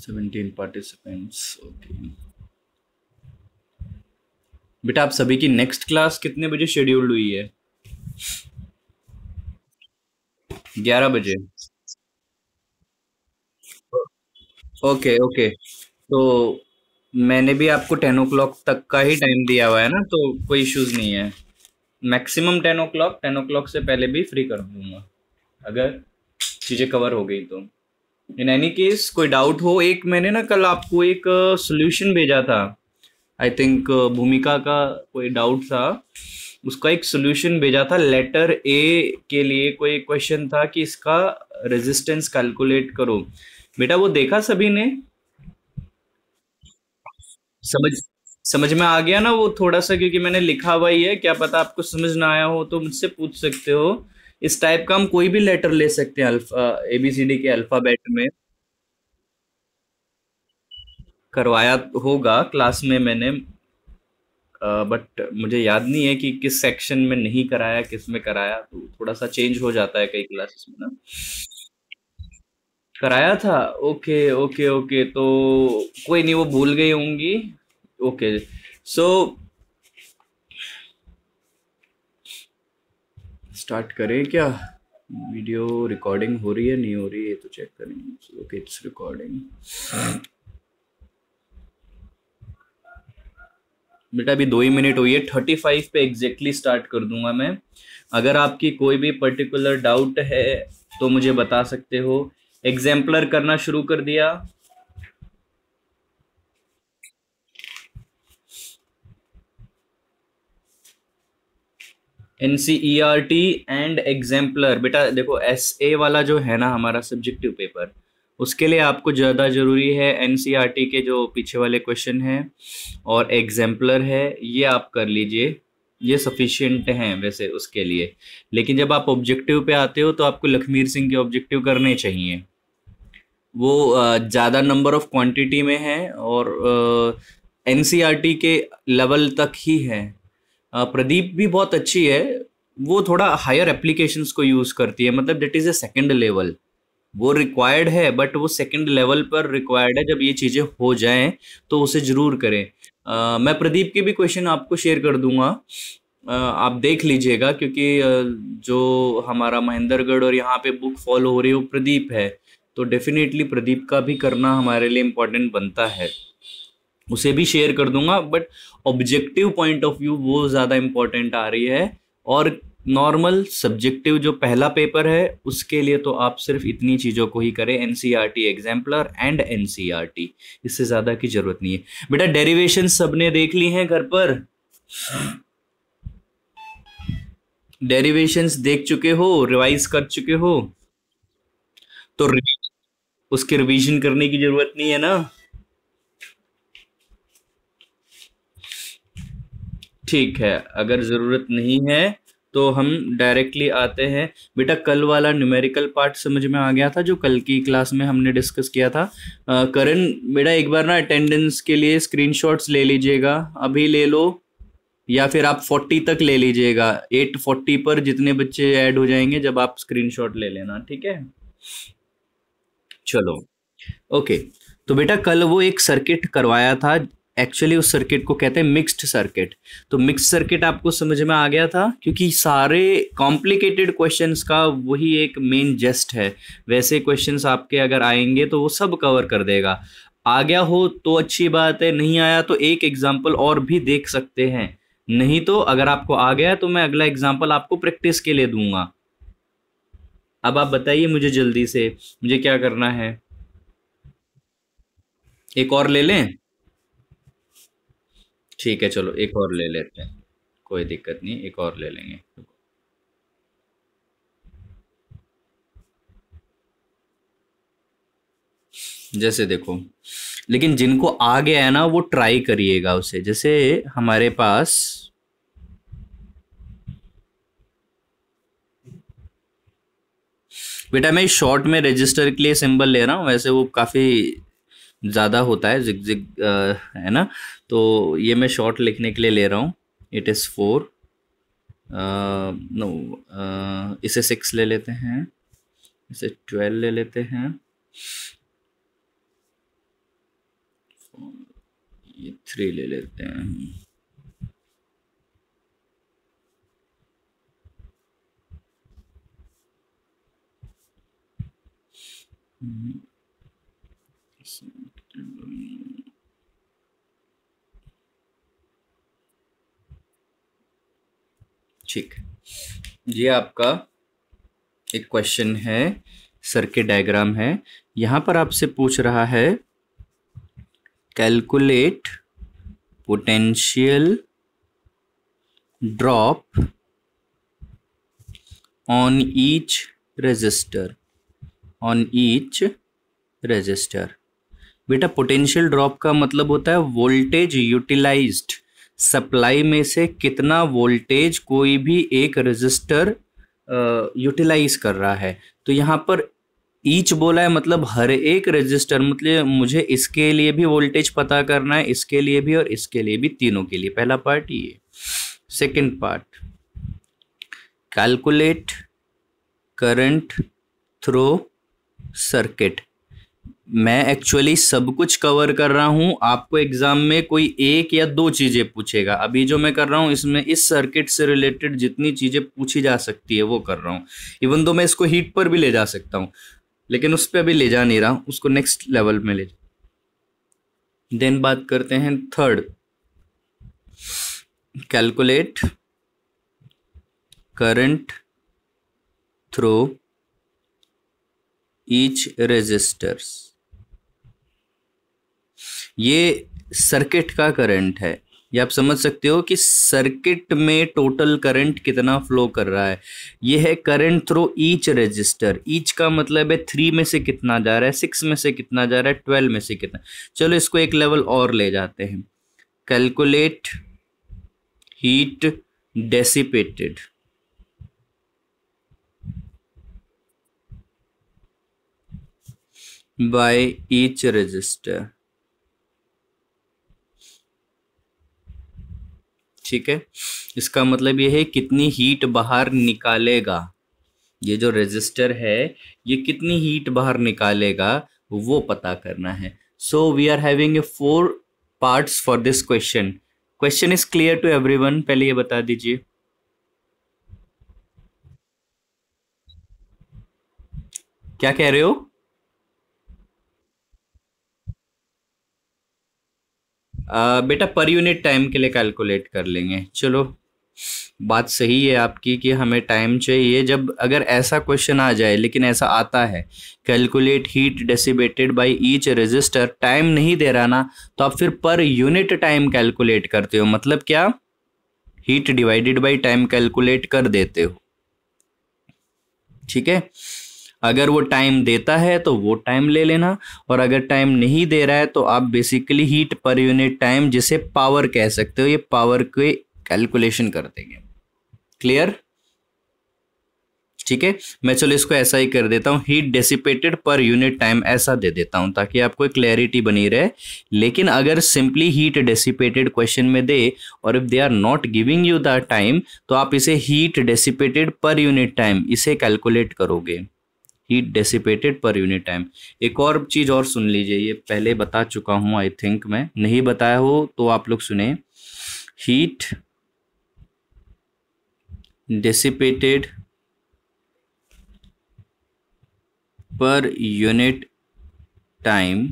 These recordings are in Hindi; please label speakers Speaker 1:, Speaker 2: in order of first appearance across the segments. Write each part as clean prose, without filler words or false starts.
Speaker 1: 17 पार्टिसिपेंट्स। ओके बेटा, आप सभी की नेक्स्ट क्लास कितने बजे शेड्यूल्ड हुई है? 11 बजे। Okay okay. तो मैंने भी आपको 10 o'clock तक का ही टाइम दिया हुआ है ना, तो कोई इश्यूज नहीं है। मैक्सिमम 10 o'clock, 10 o'clock से पहले भी फ्री कर दूंगा अगर चीजें कवर हो गई तो। इन एनी केस कोई डाउट हो, एक मैंने ना कल आपको एक सोल्यूशन भेजा था। आई थिंक भूमिका का कोई डाउट था, उसका एक सोल्यूशन भेजा था। लेटर ए के लिए कोई क्वेश्चन था कि इसका रेजिस्टेंस कैलकुलेट करो। बेटा वो देखा सभी ने? समझ समझ में आ गया ना वो थोड़ा सा? क्योंकि मैंने लिखा हुआ ही है, क्या पता आपको समझ ना आया हो तो मुझसे पूछ सकते हो। इस टाइप का हम कोई भी लेटर ले सकते हैं अल्फा एबीसीडी के अल्फाबेट में। करवाया होगा क्लास में मैंने, बट मुझे याद नहीं है कि किस सेक्शन में नहीं कराया, किस में कराया, तो थोड़ा सा चेंज हो जाता है कई क्लासेस में ना। कराया था। ओके ओके ओके, तो कोई नहीं, वो भूल गई होंगी। ओके। सो स्टार्ट करें क्या? वीडियो रिकॉर्डिंग हो रही है नहीं हो रही है तो चेक करेंगे। Okay it's recording. बेटा अभी 2 ही मिनट हुई है, 35 पे एग्जैक्टली स्टार्ट कर दूंगा मैं। अगर आपकी कोई भी पर्टिकुलर डाउट है तो मुझे बता सकते हो। एग्जाम्पलर करना शुरू कर दिया? NCERT and exemplar. बेटा देखो, एसए वाला जो है ना हमारा सब्जेक्टिव पेपर, उसके लिए आपको ज़्यादा ज़रूरी है एनसीईआरटी के जो पीछे वाले क्वेश्चन हैं और एग्जाम्पलर है, ये आप कर लीजिए। ये सफिशिएंट हैं वैसे उसके लिए। लेकिन जब आप ऑब्जेक्टिव पे आते हो तो आपको लखमीर सिंह के ऑब्जेक्टिव करने चाहिए। वो ज़्यादा नंबर ऑफ क्वांटिटी में है और एनसीईआरटी के लेवल तक ही है। प्रदीप भी बहुत अच्छी है, वो थोड़ा हायर एप्लीकेशंस को यूज़ करती है, मतलब that is a second level. वो रिक्वायर्ड है बट वो सेकंड लेवल पर रिक्वायर्ड है। जब ये चीज़ें हो जाएं तो उसे ज़रूर करें। मैं प्रदीप के भी क्वेश्चन आपको शेयर कर दूंगा, आप देख लीजिएगा। क्योंकि जो हमारा महेंद्रगढ़ और यहाँ पे बुक फॉलो हो रही है वो प्रदीप है, तो डेफिनेटली प्रदीप का भी करना हमारे लिए इम्पोर्टेंट बनता है। उसे भी शेयर कर दूंगा, but objective point of view वो ज़्यादा इम्पोर्टेंट आ रही है। और नॉर्मल सब्जेक्टिव जो पहला पेपर है उसके लिए तो आप सिर्फ इतनी चीज़ों को ही करें, एनसीईआरटी एग्जाम्पलर एंड एनसीईआरटी। इससे ज़्यादा की ज़रूरत नहीं है। बेटा डेरिवेशन सबने देख ली हैं घर पर? डेरिवेशंस देख चुके हो, रिवाइज कर चुके हो? तो उसके रिवीजन करने की ज़रूरत नहीं है ना? ठीक है, अगर ज़रूरत नहीं है तो हम डायरेक्टली आते हैं। बेटा कल वाला न्यूमेरिकल पार्ट समझ में आ गया था जो कल की क्लास में हमने डिस्कस किया था? करण बेटा एक बार ना अटेंडेंस के लिए स्क्रीनशॉट्स ले लीजिएगा, अभी ले लो, या फिर आप 40 तक ले लीजिएगा। 8:40 पर जितने बच्चे ऐड हो जाएंगे जब आप स्क्रीनशॉट ले लेना, ठीक है? चलो ओके। तो बेटा कल वो एक सर्किट करवाया था, एक्चुअली उस सर्किट को कहते हैं मिक्स्ड सर्किट। तो मिक्स्ड सर्किट आपको समझ में आ गया था, क्योंकि सारे कॉम्प्लिकेटेड क्वेश्चंस का वही एक मेन जेस्ट है। वैसे क्वेश्चंस आपके अगर आएंगे तो वो सब कवर कर देगा। आ गया हो तो अच्छी बात है, नहीं आया तो एक एग्जाम्पल और भी देख सकते हैं। नहीं तो अगर आपको आ गया तो मैं अगला एग्जाम्पल आपको प्रैक्टिस के लिए दूंगा। अब आप बताइए मुझे जल्दी से, मुझे क्या करना है? एक और ले लें? ठीक है चलो एक और ले लेते हैं, कोई दिक्कत नहीं, एक और ले लेंगे। जैसे देखो, लेकिन जिनको आ गया है ना वो ट्राई करिएगा उसे। जैसे हमारे पास बेटा, मैं शॉर्ट में रजिस्टर के लिए सिंबल ले रहा हूँ, वैसे वो काफ़ी ज़्यादा होता है जिग जिग, है ना? तो ये मैं शॉर्ट लिखने के लिए ले रहा हूँ। It is 4। नो, इसे 6 ले लेते हैं, इसे 12 ले लेते हैं। ये 3 ले लेते हैं। ठीक, ये आपका एक क्वेश्चन है, सर्किट डायग्राम है। यहां पर आपसे पूछ रहा है calculate potential drop on each resistor, on each resistor. बेटा पोटेंशियल ड्रॉप का मतलब होता है वोल्टेज यूटिलाइज्ड, सप्लाई में से कितना वोल्टेज कोई भी एक रेजिस्टर यूटिलाइज कर रहा है। तो यहाँ पर ईच बोला है मतलब हर एक रेजिस्टर, मतलब मुझे इसके लिए भी वोल्टेज पता करना है, इसके लिए भी और इसके लिए भी, तीनों के लिए। पहला पार्ट ये। Second part, calculate current through circuit. मैं एक्चुअली सब कुछ कवर कर रहा हूं, आपको एग्जाम में कोई एक या दो चीजें पूछेगा। अभी जो मैं कर रहा हूं इसमें इस सर्किट से रिलेटेड जितनी चीजें पूछी जा सकती है वो कर रहा हूं। इवन दो मैं इसको हीट पर भी ले जा सकता हूं, लेकिन उस पर अभी ले जा नहीं रहा हूं, उसको नेक्स्ट लेवल में ले। देन बात करते हैं third, calculate current through each resistors. ये सर्किट का करंट है, ये आप समझ सकते हो कि सर्किट में टोटल करंट कितना फ्लो कर रहा है। ये है current through each resistor. Each का मतलब है 3 में से कितना जा रहा है, 6 में से कितना जा रहा है, 12 में से कितना। चलो इसको एक लेवल और ले जाते हैं, calculate heat dissipated by each resistor. ठीक है, इसका मतलब ये है कितनी हीट बाहर निकालेगा, ये जो रेजिस्टर है ये कितनी हीट बाहर निकालेगा वो पता करना है। So we are having 4 parts for this question. Question is clear to everyone? पहले ये बता दीजिए, क्या कह रहे हो? बेटा पर यूनिट टाइम के लिए कैलकुलेट कर लेंगे। चलो बात सही है आपकी कि हमें टाइम चाहिए। जब अगर ऐसा क्वेश्चन आ जाए, लेकिन ऐसा आता है calculate heat dissipated by each resistor, time नहीं दे रहा ना, तो आप फिर पर यूनिट टाइम कैलकुलेट करते हो। मतलब क्या, heat divided by time calculate कर देते हो। ठीक है, अगर वो टाइम देता है तो वो टाइम ले लेना, और अगर टाइम नहीं दे रहा है तो आप बेसिकली हीट पर यूनिट टाइम, जिसे पावर कह सकते हो, ये पावर के कैलकुलेशन कर देंगे। क्लियर? ठीक है, मैं चलो इसको ऐसा ही कर देता हूँ, heat dissipated per unit time ऐसा दे देता हूँ ताकि आपको एक क्लैरिटी बनी रहे। लेकिन अगर सिंपली हीट डेसिपेटेड क्वेश्चन में दे और if they are not giving you the time, तो आप इसे heat dissipated per unit time इसे कैलकुलेट करोगे, heat dissipated per unit time. एक और चीज और सुन लीजिए, ये पहले बता चुका हूं आई थिंक, मैं नहीं बताया हो तो आप लोग सुने। Heat dissipated per unit time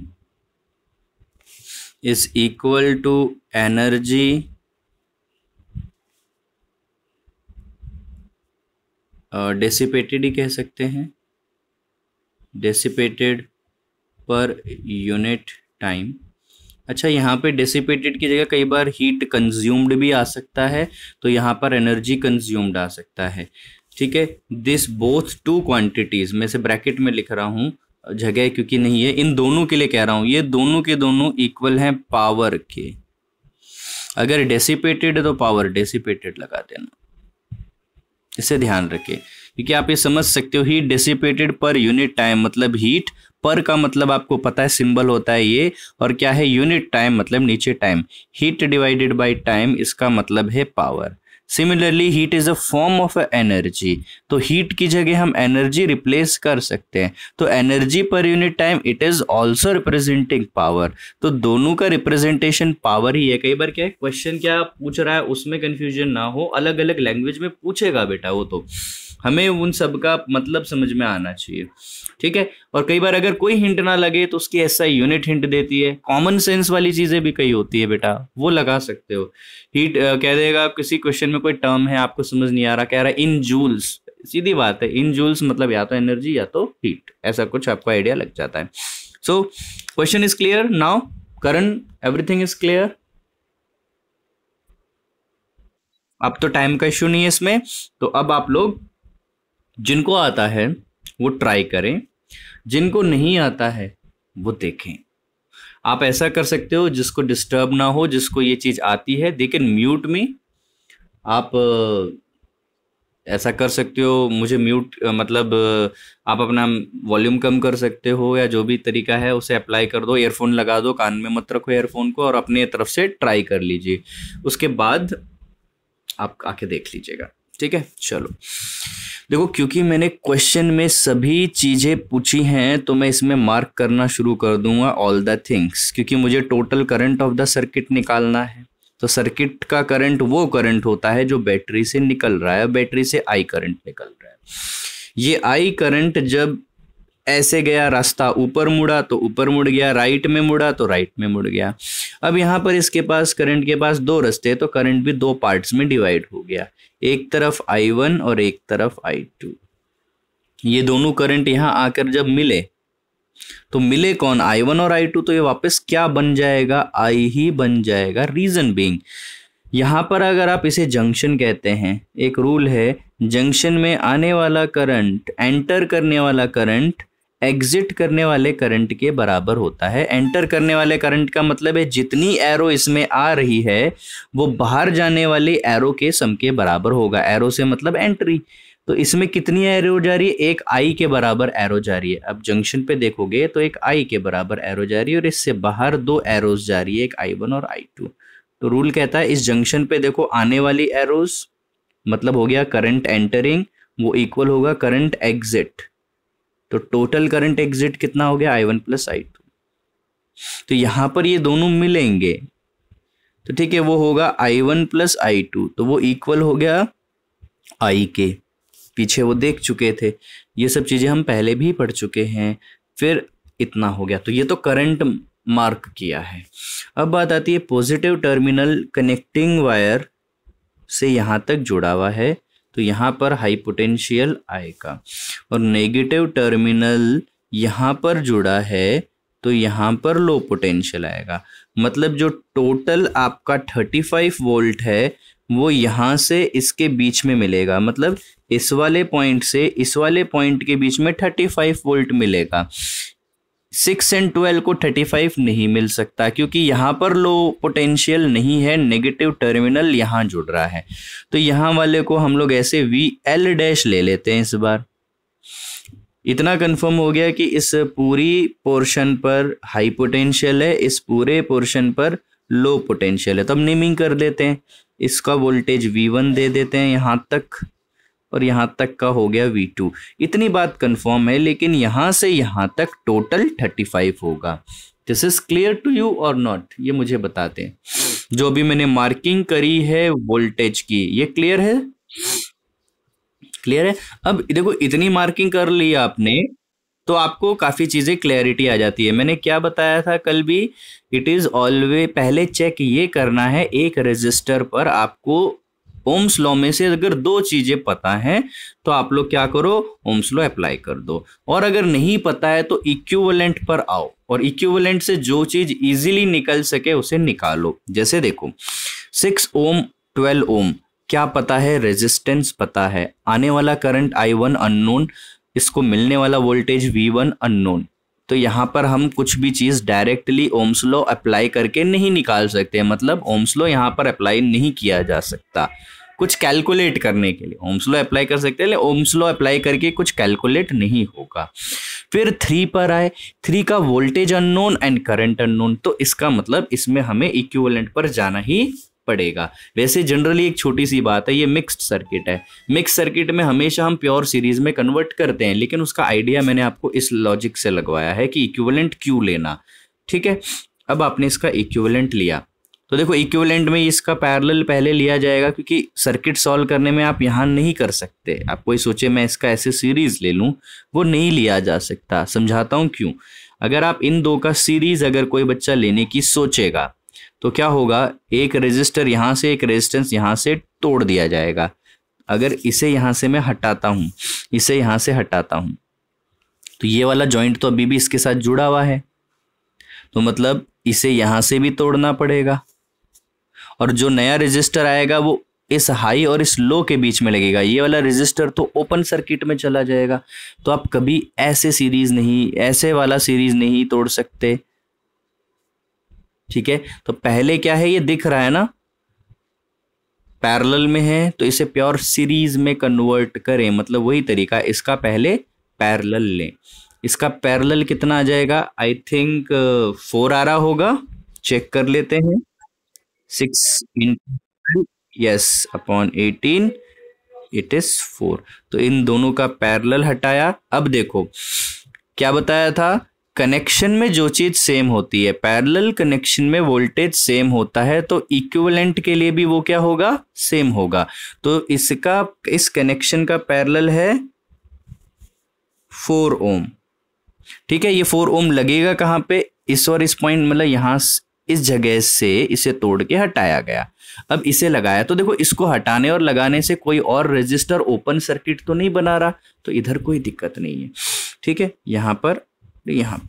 Speaker 1: is equal to energy dissipated ही कह सकते हैं, डेसिपेटेड पर यूनिट टाइम। अच्छा, यहाँ पे डेसिपेटेड की जगह कई बार हीट कंज्यूम्ड भी आ सकता है, तो यहाँ पर एनर्जी कंज्यूम्ड आ सकता है। ठीक है, दिस बोथ टू क्वांटिटीज, मैं से ब्रैकेट में लिख रहा हूँ, जगह क्योंकि नहीं है, इन दोनों के लिए कह रहा हूँ, ये दोनों के दोनों इक्वल हैं पावर के। अगर डेसिपेटेड है तो पावर डेसिपेटेड लगा देना, इसे ध्यान रखिए, क्योंकि आप ये समझ सकते हो heat dissipated per unit time मतलब हीट, पर का मतलब आपको पता है सिंबल होता है ये, और क्या है यूनिट टाइम मतलब नीचे time, heat divided by time इसका मतलब है power. Similarly heat is a form of energy, तो हीट की जगह हम एनर्जी रिप्लेस कर सकते हैं, तो energy per unit time it is also representing power, तो दोनों का रिप्रेजेंटेशन पावर ही है। कई बार क्या है क्वेश्चन क्या पूछ रहा है उसमें कंफ्यूजन ना हो, अलग अलग लैंग्वेज में पूछेगा बेटा वो, तो हमें उन सब का मतलब समझ में आना चाहिए, ठीक है। और कई बार अगर कोई हिंट ना लगे तो उसकी ऐसा यूनिट हिंट देती है, कॉमन सेंस वाली चीजें भी कई होती है बेटा, वो लगा सकते हो। हीट कह देगा, किसी क्वेश्चन में कोई टर्म है आपको समझ नहीं आ रहा, कह रहा है इन जूल्स, सीधी बात है, इन जूल्स मतलब या तो एनर्जी या तो हीट, ऐसा कुछ आपको आइडिया लग जाता है। So question is clear now, Karan, everything is clear. अब तो टाइम का इश्यू नहीं है इसमें, तो अब आप लोग जिनको आता है वो ट्राई करें, जिनको नहीं आता है वो देखें। आप ऐसा कर सकते हो जिसको डिस्टर्ब ना हो, जिसको ये चीज आती है दे कैन म्यूट मी, आप ऐसा कर सकते हो, मुझे म्यूट मतलब आप अपना वॉल्यूम कम कर सकते हो, या जो भी तरीका है उसे अप्लाई कर दो, ईयरफोन लगा दो, कान में मत रखो ईयरफोन को, और अपने तरफ से ट्राई कर लीजिए, उसके बाद आप आके देख लीजिएगा, ठीक है। चलो देखो, क्योंकि मैंने क्वेश्चन में सभी चीजें पूछी हैं तो मैं इसमें मार्क करना शुरू कर दूंगा ऑल द थिंग्स, क्योंकि मुझे total current of the circuit निकालना है। तो सर्किट का करंट वो करंट होता है जो बैटरी से निकल रहा है, बैटरी से आई करंट निकल रहा है। ये आई करंट जब ऐसे गया, रास्ता ऊपर मुड़ा तो ऊपर मुड़ गया, राइट में मुड़ा तो राइट में मुड़ गया। अब यहाँ पर इसके पास करंट के पास दो रास्ते, तो करंट भी दो पार्ट्स में डिवाइड हो गया, एक तरफ I1 और एक तरफ I2। ये दोनों करंट यहाँ आकर जब मिले तो मिले कौन, I1 और I2, तो ये वापस क्या बन जाएगा, I ही बन जाएगा। रीजन बीइंग, यहाँ पर अगर आप इसे जंक्शन कहते हैं, एक रूल है, जंक्शन में आने वाला करंट, एंटर करने वाला करंट एग्जिट करने वाले करंट के बराबर होता है। एंटर करने वाले करंट का मतलब है जितनी एरो इसमें आ रही है वो बाहर जाने वाली एरो के सम के बराबर होगा। एरो से मतलब एंट्री, तो इसमें कितनी एरो जा रही है, एक आई के बराबर एरो जा रही है। अब जंक्शन पे देखोगे तो एक आई के बराबर एरो जा रही है, और इससे बाहर दो एरोज जा रही है, एक I1 और I2। तो रूल कहता है इस जंक्शन पे देखो आने वाली एरोज मतलब हो गया करंट एंटरिंग, वो इक्वल होगा करंट एग्जिट, तो टोटल करंट एग्जिट कितना हो गया, I1 प्लस I2। तो यहां पर ये दोनों मिलेंगे तो ठीक है, वो होगा I1 प्लस I2, तो वो इक्वल हो गया I के। पीछे वो देख चुके थे, ये सब चीजें हम पहले भी पढ़ चुके हैं। फिर इतना हो गया, तो ये तो करंट मार्क किया है। अब बात आती है पॉजिटिव टर्मिनल कनेक्टिंग वायर से यहां तक जुड़ा हुआ है, तो यहाँ पर हाई पोटेंशियल आएगा, और नेगेटिव टर्मिनल यहाँ पर जुड़ा है तो यहाँ पर लो पोटेंशियल आएगा। मतलब जो टोटल आपका 35 वोल्ट है वो यहाँ से इसके बीच में मिलेगा, मतलब इस वाले पॉइंट से इस वाले पॉइंट के बीच में 35 वोल्ट मिलेगा। 6 और 12 को 35 नहीं मिल सकता क्योंकि यहाँ पर लो पोटेंशियल नहीं है, नेगेटिव टर्मिनल यहाँ जुड़ रहा है। तो यहाँ वाले को हम लोग ऐसे VL डैश ले लेते हैं। इस बार इतना कंफर्म हो गया कि इस पूरी पोर्शन पर हाई पोटेंशियल है, इस पूरे पोर्शन पर लो पोटेंशियल है। तो अब नेमिंग कर देते हैं, इसका वोल्टेज V1 दे देते हैं यहाँ तक, और यहाँ तक का हो गया V2। इतनी बात कंफर्म है, लेकिन यहाँ से यहाँ तक टोटल 35 होगा। This is clear to you और नॉट, ये मुझे बताते हैं। जो भी मैंने मार्किंग करी है वोल्टेज की, ये क्लियर है? क्लियर है। अब देखो इतनी मार्किंग कर ली आपने तो आपको काफी चीजें क्लैरिटी आ जाती है। मैंने क्या बताया था कल भी, इट इज ऑलवेज पहले चेक ये करना है एक रेजिस्टर पर आपको ओम्स लॉ में से अगर दो चीजें पता हैं तो आप लोग क्या करो, ओम्स लॉ अप्लाई कर दो। और अगर नहीं पता है तो इक्विवेलेंट पर आओ, और इक्विवेलेंट से जो चीज इजीली निकल सके उसे निकालो। जैसे देखो 6 ओम 12 ओम क्या पता है, रेजिस्टेंस पता है, आने वाला करंट I1 अननोन, इसको मिलने वाला वोल्टेज V1 अननोन। तो यहाँ पर हम कुछ भी चीज डायरेक्टली ओम्स लॉ अप्लाई करके नहीं निकाल सकते, मतलब ओम्स लॉ यहाँ पर अप्लाई नहीं किया जा सकता। कुछ कैलकुलेट करने के लिए ओम्स लॉ अप्लाई कर सकते हैं, लेकिन ओम्स लॉ अप्लाई करके कुछ कैलकुलेट नहीं होगा। फिर 3 पर आए, 3 का voltage unknown and current unknown, तो इसका मतलब इसमें हमें इक्विवेलेंट पर जाना ही पड़ेगा। वैसे जनरली एक छोटी सी बात है, ये मिक्स्ड सर्किट है, मिक्स सर्किट में हमेशा हम प्योर सीरीज में कन्वर्ट करते हैं, लेकिन उसका आइडिया मैंने आपको इस लॉजिक से लगवाया है कि इक्विवेलेंट क्यों लेना। ठीक है, अब आपने इसका इक्विवेलेंट लिया तो देखो इक्विवेलेंट में इसका पैरेलल पहले लिया जाएगा, क्योंकि सर्किट सॉल्व करने में आप यहाँ नहीं कर सकते। आप कोई सोचे मैं इसका ऐसे सीरीज ले लूँ, वो नहीं लिया जा सकता। समझाता हूँ क्यों। अगर आप इन दो का सीरीज अगर कोई बच्चा लेने की सोचेगा तो क्या होगा, एक रेजिस्टर यहाँ से एक रेजिस्टेंस यहाँ से तोड़ दिया जाएगा। अगर इसे यहाँ से मैं हटाता हूँ, इसे यहाँ से हटाता हूँ, तो ये वाला जॉइंट तो अभी भी इसके साथ जुड़ा हुआ है, तो मतलब इसे यहाँ से भी तोड़ना पड़ेगा, और जो नया रेजिस्टर आएगा वो इस हाई और इस लो के बीच में लगेगा। ये वाला रेजिस्टर तो ओपन सर्किट में चला जाएगा। तो आप कभी ऐसे सीरीज नहीं, ऐसे वाला सीरीज नहीं तोड़ सकते। ठीक है, तो पहले क्या है, ये दिख रहा है ना पैरेलल में है, तो इसे प्योर सीरीज में कन्वर्ट करें, मतलब वही तरीका, इसका पहले पैरेलल लें। इसका पैरेलल कितना आ जाएगा, आई थिंक 4 आ रहा होगा, चेक कर लेते हैं। 6 into yes upon 18 it is 4। तो इन दोनों का पैरेलल हटाया। अब देखो क्या बताया था, कनेक्शन में जो चीज सेम होती है, पैरेलल कनेक्शन में वोल्टेज सेम होता है, तो इक्विवेलेंट के लिए भी वो क्या होगा, सेम होगा। तो इसका इस कनेक्शन का पैरेलल है 4 ओम। ठीक है, ये 4 ओम लगेगा कहाँ पे, इस और इस पॉइंट, मतलब यहाँ इस जगह से इसे तोड़ के हटाया गया। अब इसे लगाया तो देखो इसको हटाने और लगाने से कोई और रेजिस्टर ओपन सर्किट तो नहीं बना रहा, तो इधर कोई दिक्कत नहीं है। ठीक है, यहाँ पर यहाँ,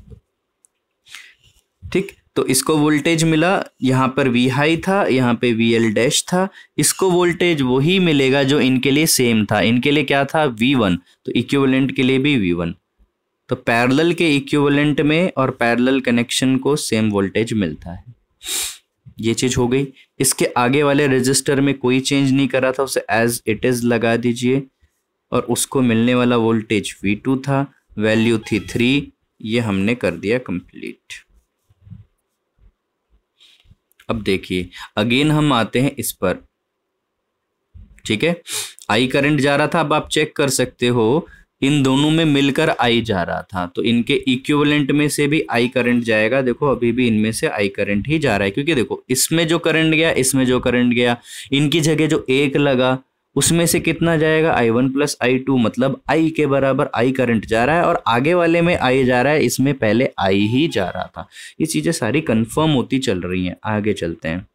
Speaker 1: ठीक, तो इसको वोल्टेज मिला, यहाँ पर वी हाई था, यहाँ पे वी एल डैश था। इसको वोल्टेज वही मिलेगा जो इनके लिए सेम था। इनके लिए क्या था, V1, तो इक्विवेलेंट के लिए भी V1। तो पैरेलल के इक्विवेलेंट में और पैरेलल कनेक्शन को सेम वोल्टेज मिलता है। ये चीज हो गई। इसके आगे वाले रेजिस्टर में कोई चेंज नहीं करा था, उसे एज इट इज लगा दीजिए, और उसको मिलने वाला वोल्टेज V2 था, वैल्यू थी 3। ये हमने कर दिया कंप्लीट। अब देखिए अगेन हम आते हैं इस पर। ठीक है, आई करंट जा रहा था, अब आप चेक कर सकते हो इन दोनों में मिलकर आई जा रहा था, तो इनके इक्विवेलेंट में से भी आई करंट जाएगा। देखो अभी भी इनमें से आई करंट ही जा रहा है, क्योंकि देखो इसमें जो करंट गया, इसमें जो करंट गया, इनकी जगह जो 1 लगा उसमें से कितना जाएगा, I1 + I2, मतलब आई के बराबर आई करंट जा रहा है, और आगे वाले में आई जा रहा है, इसमें पहले आई ही जा रहा था। ये चीजें सारी कंफर्म होती चल रही हैं। आगे चलते हैं,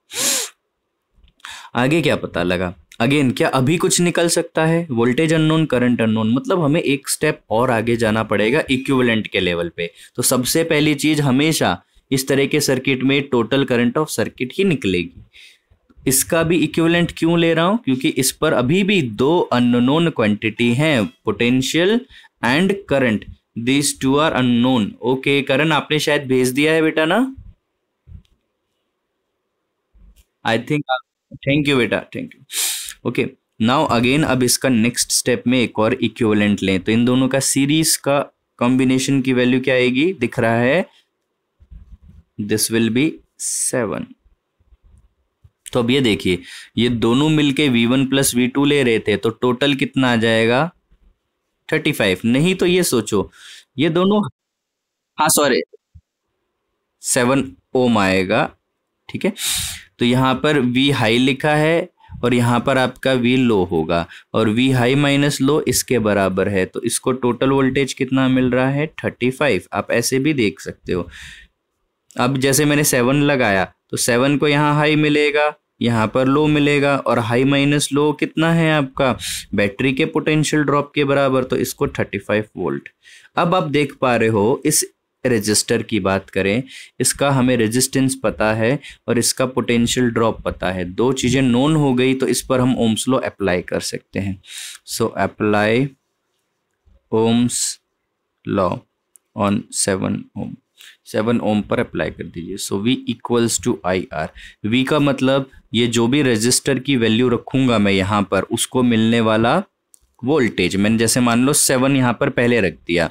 Speaker 1: आगे क्या पता लगा। अगेन क्या अभी कुछ निकल सकता है, वोल्टेज अननोन, करंट अननोन, मतलब हमें एक स्टेप और आगे जाना पड़ेगा इक्विवेलेंट के लेवल पे। तो सबसे पहली चीज हमेशा इस तरह के सर्किट में टोटल करंट ऑफ सर्किट ही निकलेगी। इसका भी इक्विवेलेंट क्यों ले रहा हूं, क्योंकि इस पर अभी भी 2 अननोन क्वांटिटी हैं, potential and current. This 2 are unknown. Okay Karan, आपने शायद भेज दिया है बेटा ना, आई थिंक। थैंक यू बेटा, thank you. Okay, now again अब इसका नेक्स्ट स्टेप में एक और इक्विवेलेंट लें, तो इन दोनों का सीरीज का कॉम्बिनेशन की वैल्यू क्या आएगी, दिख रहा है, दिस विल बी 7। तो अब ये देखिए, ये दोनों मिलके V1 + V2 ले रहे थे, तो टोटल कितना आ जाएगा, 35। नहीं तो ये सोचो ये दोनों, हाँ सॉरी 7 ओम आएगा। ठीक है, तो यहाँ पर V हाई लिखा है और यहाँ पर आपका V लो होगा, और V हाई माइनस लो इसके बराबर है, तो इसको टोटल वोल्टेज कितना मिल रहा है, 35। आप ऐसे भी देख सकते हो। अब जैसे मैंने 7 लगाया, तो 7 को यहाँ हाई मिलेगा, यहाँ पर लो मिलेगा, और हाई माइनस लो कितना है आपका, बैटरी के पोटेंशियल ड्रॉप के बराबर, तो इसको 35 वोल्ट। अब आप देख पा रहे हो, इस रेजिस्टर की बात करें, इसका हमें रेजिस्टेंस पता है और इसका पोटेंशियल ड्रॉप पता है। 2 चीज़ें नोन हो गई, तो इस पर हम ओम्स लॉ अप्लाई कर सकते हैं। So apply Ohm's law on 7 ओम। 7 ओम पर अप्लाई कर दीजिए। सो V = IR। V का मतलब ये जो भी रेजिस्टर की वैल्यू रखूंगा मैं यहाँ पर, उसको मिलने वाला वोल्टेज, मैंने जैसे मान लो 7 यहाँ पर पहले रख दिया,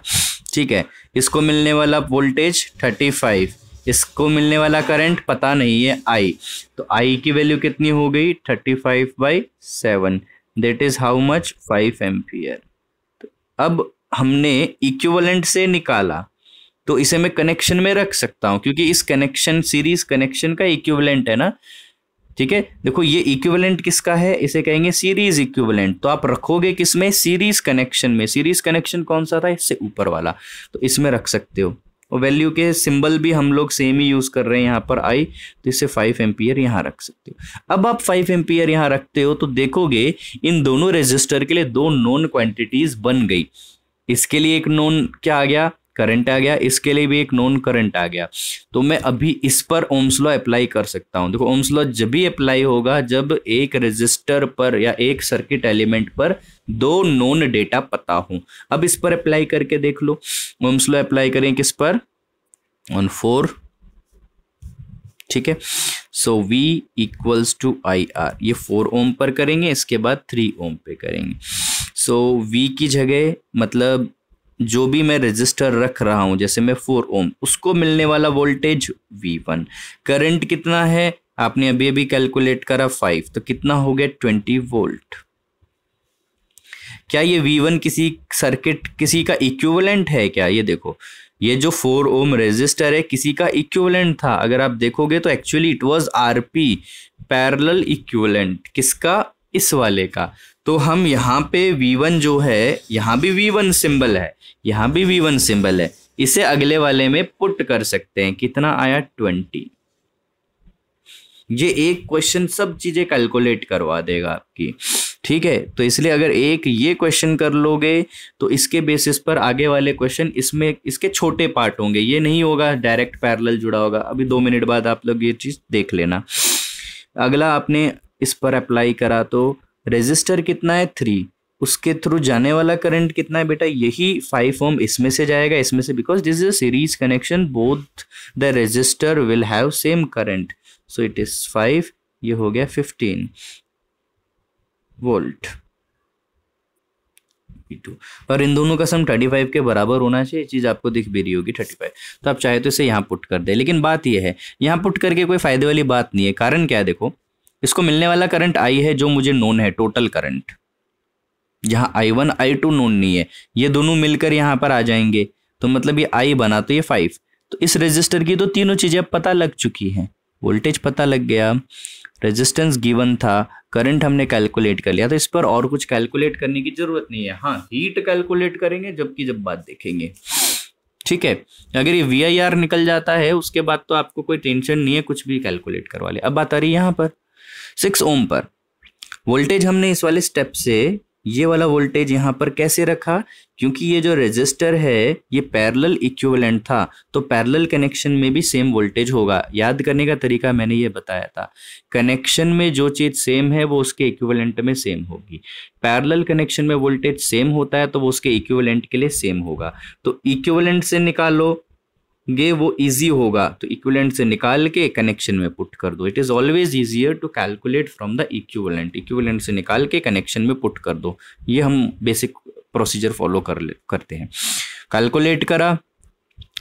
Speaker 1: ठीक है, इसको मिलने वाला वोल्टेज 35, इसको मिलने वाला करंट पता नहीं है I, तो I की वैल्यू कितनी हो गई 35/7, that is how much 5 ampere. अब हमने इक्विवेलेंट से निकाला तो इसे मैं कनेक्शन में रख सकता हूं क्योंकि इस कनेक्शन सीरीज कनेक्शन का इक्विवेलेंट है ना। ठीक है, देखो ये इक्विवेलेंट किसका है, इसे कहेंगे सीरीज इक्विवेलेंट। तो आप रखोगे किसमें, सीरीज कनेक्शन में। सीरीज कनेक्शन कौन सा था, इससे ऊपर वाला, तो इसमें रख सकते हो। और वैल्यू के सिंबल भी हम लोग सेम ही यूज कर रहे हैं यहाँ पर I, तो इससे 5 एम्पियर यहाँ रख सकते हो। अब आप 5 एम्पियर यहाँ रखते हो तो देखोगे इन दोनों रेजिस्टर के लिए दो नोन क्वांटिटीज बन गई। इसके लिए एक नोन क्या आ गया, करंट आ गया, इसके लिए भी एक नोन करंट आ गया। तो मैं अभी इस पर ओम्स लॉ अप्लाई कर सकता हूं। देखो ओम्स लॉ जब भी अप्लाई होगा जब एक रेजिस्टर पर या एक सर्किट एलिमेंट पर दो नोन डेटा पता हो। अब इस पर अप्लाई करके देख लो। ओम्स लॉ अप्लाई करें किस पर, ऑन 4। ठीक है, सो V इक्वल्स टू IR, ये 4 ओम पर करेंगे, इसके बाद 3 ओम पे करेंगे। सो V की जगह मतलब जो भी मैं रेजिस्टर रख रहा हूं, जैसे मैं 4 ओम, उसको मिलने वाला वोल्टेज V1। करंट कितना है आपने अभी अभी कैलकुलेट करा 5, तो कितना हो गया 20 वोल्ट। क्या ये V1 किसी सर्किट किसी का इक्विवेलेंट है क्या, ये देखो ये जो 4 ओम रेजिस्टर है किसी का इक्विवेलेंट था। अगर आप देखोगे तो actually it was RP parallel equivalent, किसका, इस वाले का। तो हम यहाँ पे V1 जो है, यहाँ भी V1 सिंबल है, यहाँ भी V1 सिंबल है, इसे अगले वाले में पुट कर सकते हैं। कितना आया 20। ये एक क्वेश्चन सब चीजें कैलकुलेट करवा देगा आपकी। ठीक है, तो इसलिए अगर एक ये क्वेश्चन कर लोगे तो इसके बेसिस पर आगे वाले क्वेश्चन इसमें इसके छोटे पार्ट होंगे, ये नहीं होगा डायरेक्ट पैरेलल जुड़ा होगा। अभी 2 मिनट बाद आप लोग ये चीज देख लेना। अगला आपने इस पर अप्लाई करा तो रेजिस्टर कितना है 3, उसके थ्रू जाने वाला करंट कितना है बेटा, यही 5 ओम इसमें से जाएगा, इसमें से, because this is a series connection, both the resistor will have same current, so it is 5, ये हो गया 15 वोल्ट V2। और इन दोनों का सम 35 के बराबर होना चाहिए, ये चीज आपको दिख भी रही होगी 35। तो आप चाहे तो इसे यहाँ पुट कर दे, लेकिन बात यह है यहाँ पुट करके कोई फायदे वाली बात नहीं है। कारण क्या है, देखो इसको मिलने वाला करंट I है जो मुझे नोन है, टोटल करंट, जहां I1 I2 नोन नहीं है, ये दोनों मिलकर यहां पर आ जाएंगे, तो मतलब ये I बना तो ये 5। तो इस रेजिस्टर की तो तीनों चीजें अब पता लग चुकी हैं, वोल्टेज पता लग गया, रेजिस्टेंस गिवन था, करंट हमने कैलकुलेट कर लिया, तो इस पर और कुछ कैलकुलेट करने की जरूरत नहीं है। हाँ, हीट कैलकुलेट करेंगे जब बात देखेंगे। ठीक है, अगर ये VIR निकल जाता है उसके बाद तो आपको कोई टेंशन नहीं है, कुछ भी कैलकुलेट करवा ले। अब बात आ रही है यहाँ पर 6 ओम पर वोल्टेज हमने इस वाले स्टेप से ये वाला वोल्टेज यहाँ पर कैसे रखा, क्योंकि ये जो रेजिस्टर है ये पैरेलल इक्विवेलेंट था, तो पैरेलल कनेक्शन में भी सेम वोल्टेज होगा। याद करने का तरीका मैंने ये बताया था, कनेक्शन में जो चीज सेम है वो उसके इक्विवेलेंट में सेम होगी। पैरेलल कनेक्शन में वोल्टेज सेम होता है तो वो उसके इक्विवेलेंट के लिए सेम होगा। तो इक्विवेलेंट से निकालो गे वो इजी होगा, तो इक्विवेलेंट से निकाल के कनेक्शन में पुट कर दो। It is always easier to calculate from the equivalent, equivalent से निकाल के कनेक्शन में पुट कर दो। ये हम बेसिक प्रोसीजर फॉलो करते हैं। कैलकुलेट करा,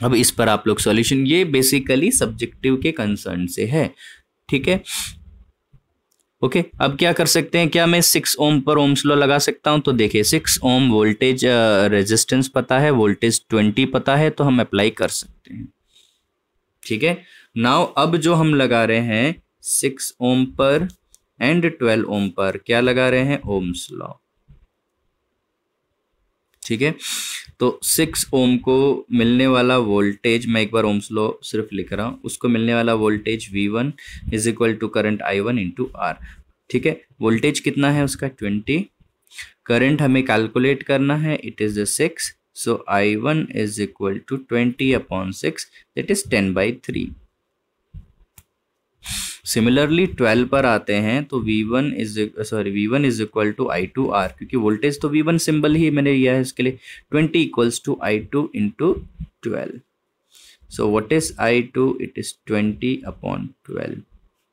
Speaker 1: अब इस पर आप लोग सॉल्यूशन, ये बेसिकली सब्जेक्टिव के कंसर्न से है। ठीक है, ओके, अब क्या कर सकते हैं, क्या मैं 6 ओम पर ओम्स लॉ लगा सकता हूं, तो देखिए 6 ओम वोल्टेज रेजिस्टेंस पता है, वोल्टेज 20 पता है, तो हम अप्लाई कर सकते हैं। ठीक है, नाउ अब जो हम लगा रहे हैं 6 ओम पर एंड 12 ओम पर, क्या लगा रहे हैं, ओम्स लॉ। ठीक है, तो 6 ओम को मिलने वाला वोल्टेज, मैं एक बार ओम्स लॉ सिर्फ लिख रहा हूं, उसको मिलने वाला voltage V1 is equal to current I1 into R। ठीक है, वोल्टेज कितना है उसका 20, करंट हमें कैलकुलेट करना है, it is 6, so I1 is equal to 20/6, that is 10/3। Similarly 12 पर आते हैं तो V1 is equal to I2R, क्योंकि वोल्टेज तो V1 सिंबल ही मैंने लिया है इसके लिए, 20 equals to I2 into 12। So what is I2, it is 20/12,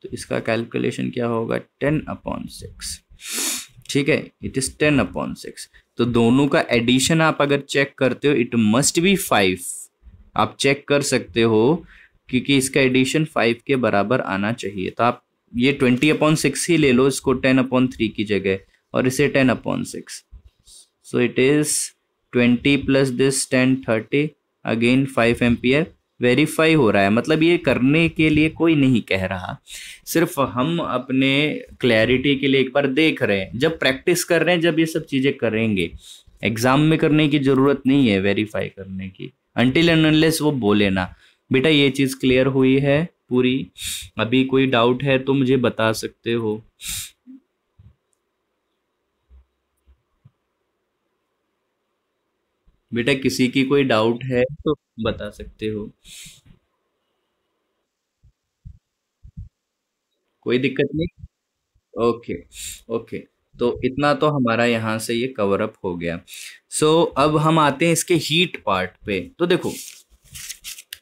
Speaker 1: तो इसका कैलकुलेशन क्या होगा 10/6। ठीक है, इट इज 10/6। तो दोनों का एडिशन आप अगर चेक करते हो, इट मस्ट बी 5, आप चेक कर सकते हो क्योंकि इसका एडिशन 5 के बराबर आना चाहिए। तो आप ये 20/6 ही ले लो इसको 10/3 की जगह, और इसे 10/6। सो it is 20 plus this 10 30 again 5 ampere verify हो रहा है। मतलब ये करने के लिए कोई नहीं कह रहा, सिर्फ हम अपने क्लैरिटी के लिए एक बार देख रहे हैं। जब प्रैक्टिस कर रहे हैं, जब ये सब चीज़ें करेंगे, एग्जाम में करने की ज़रूरत नहीं है वेरीफाई करने की, अनटिल एंड अनलेस वो बोले ना। बेटा ये चीज़ क्लियर हुई है पूरी? अभी कोई डाउट है तो मुझे बता सकते हो। बेटा किसी की कोई डाउट है तो बता सकते हो। कोई दिक्कत नहीं। ओके। ओके। तो इतना तो हमारा यहाँ से ये कवर अप हो गया। अब हम आते हैं इसके हीट पार्ट पे। तो देखो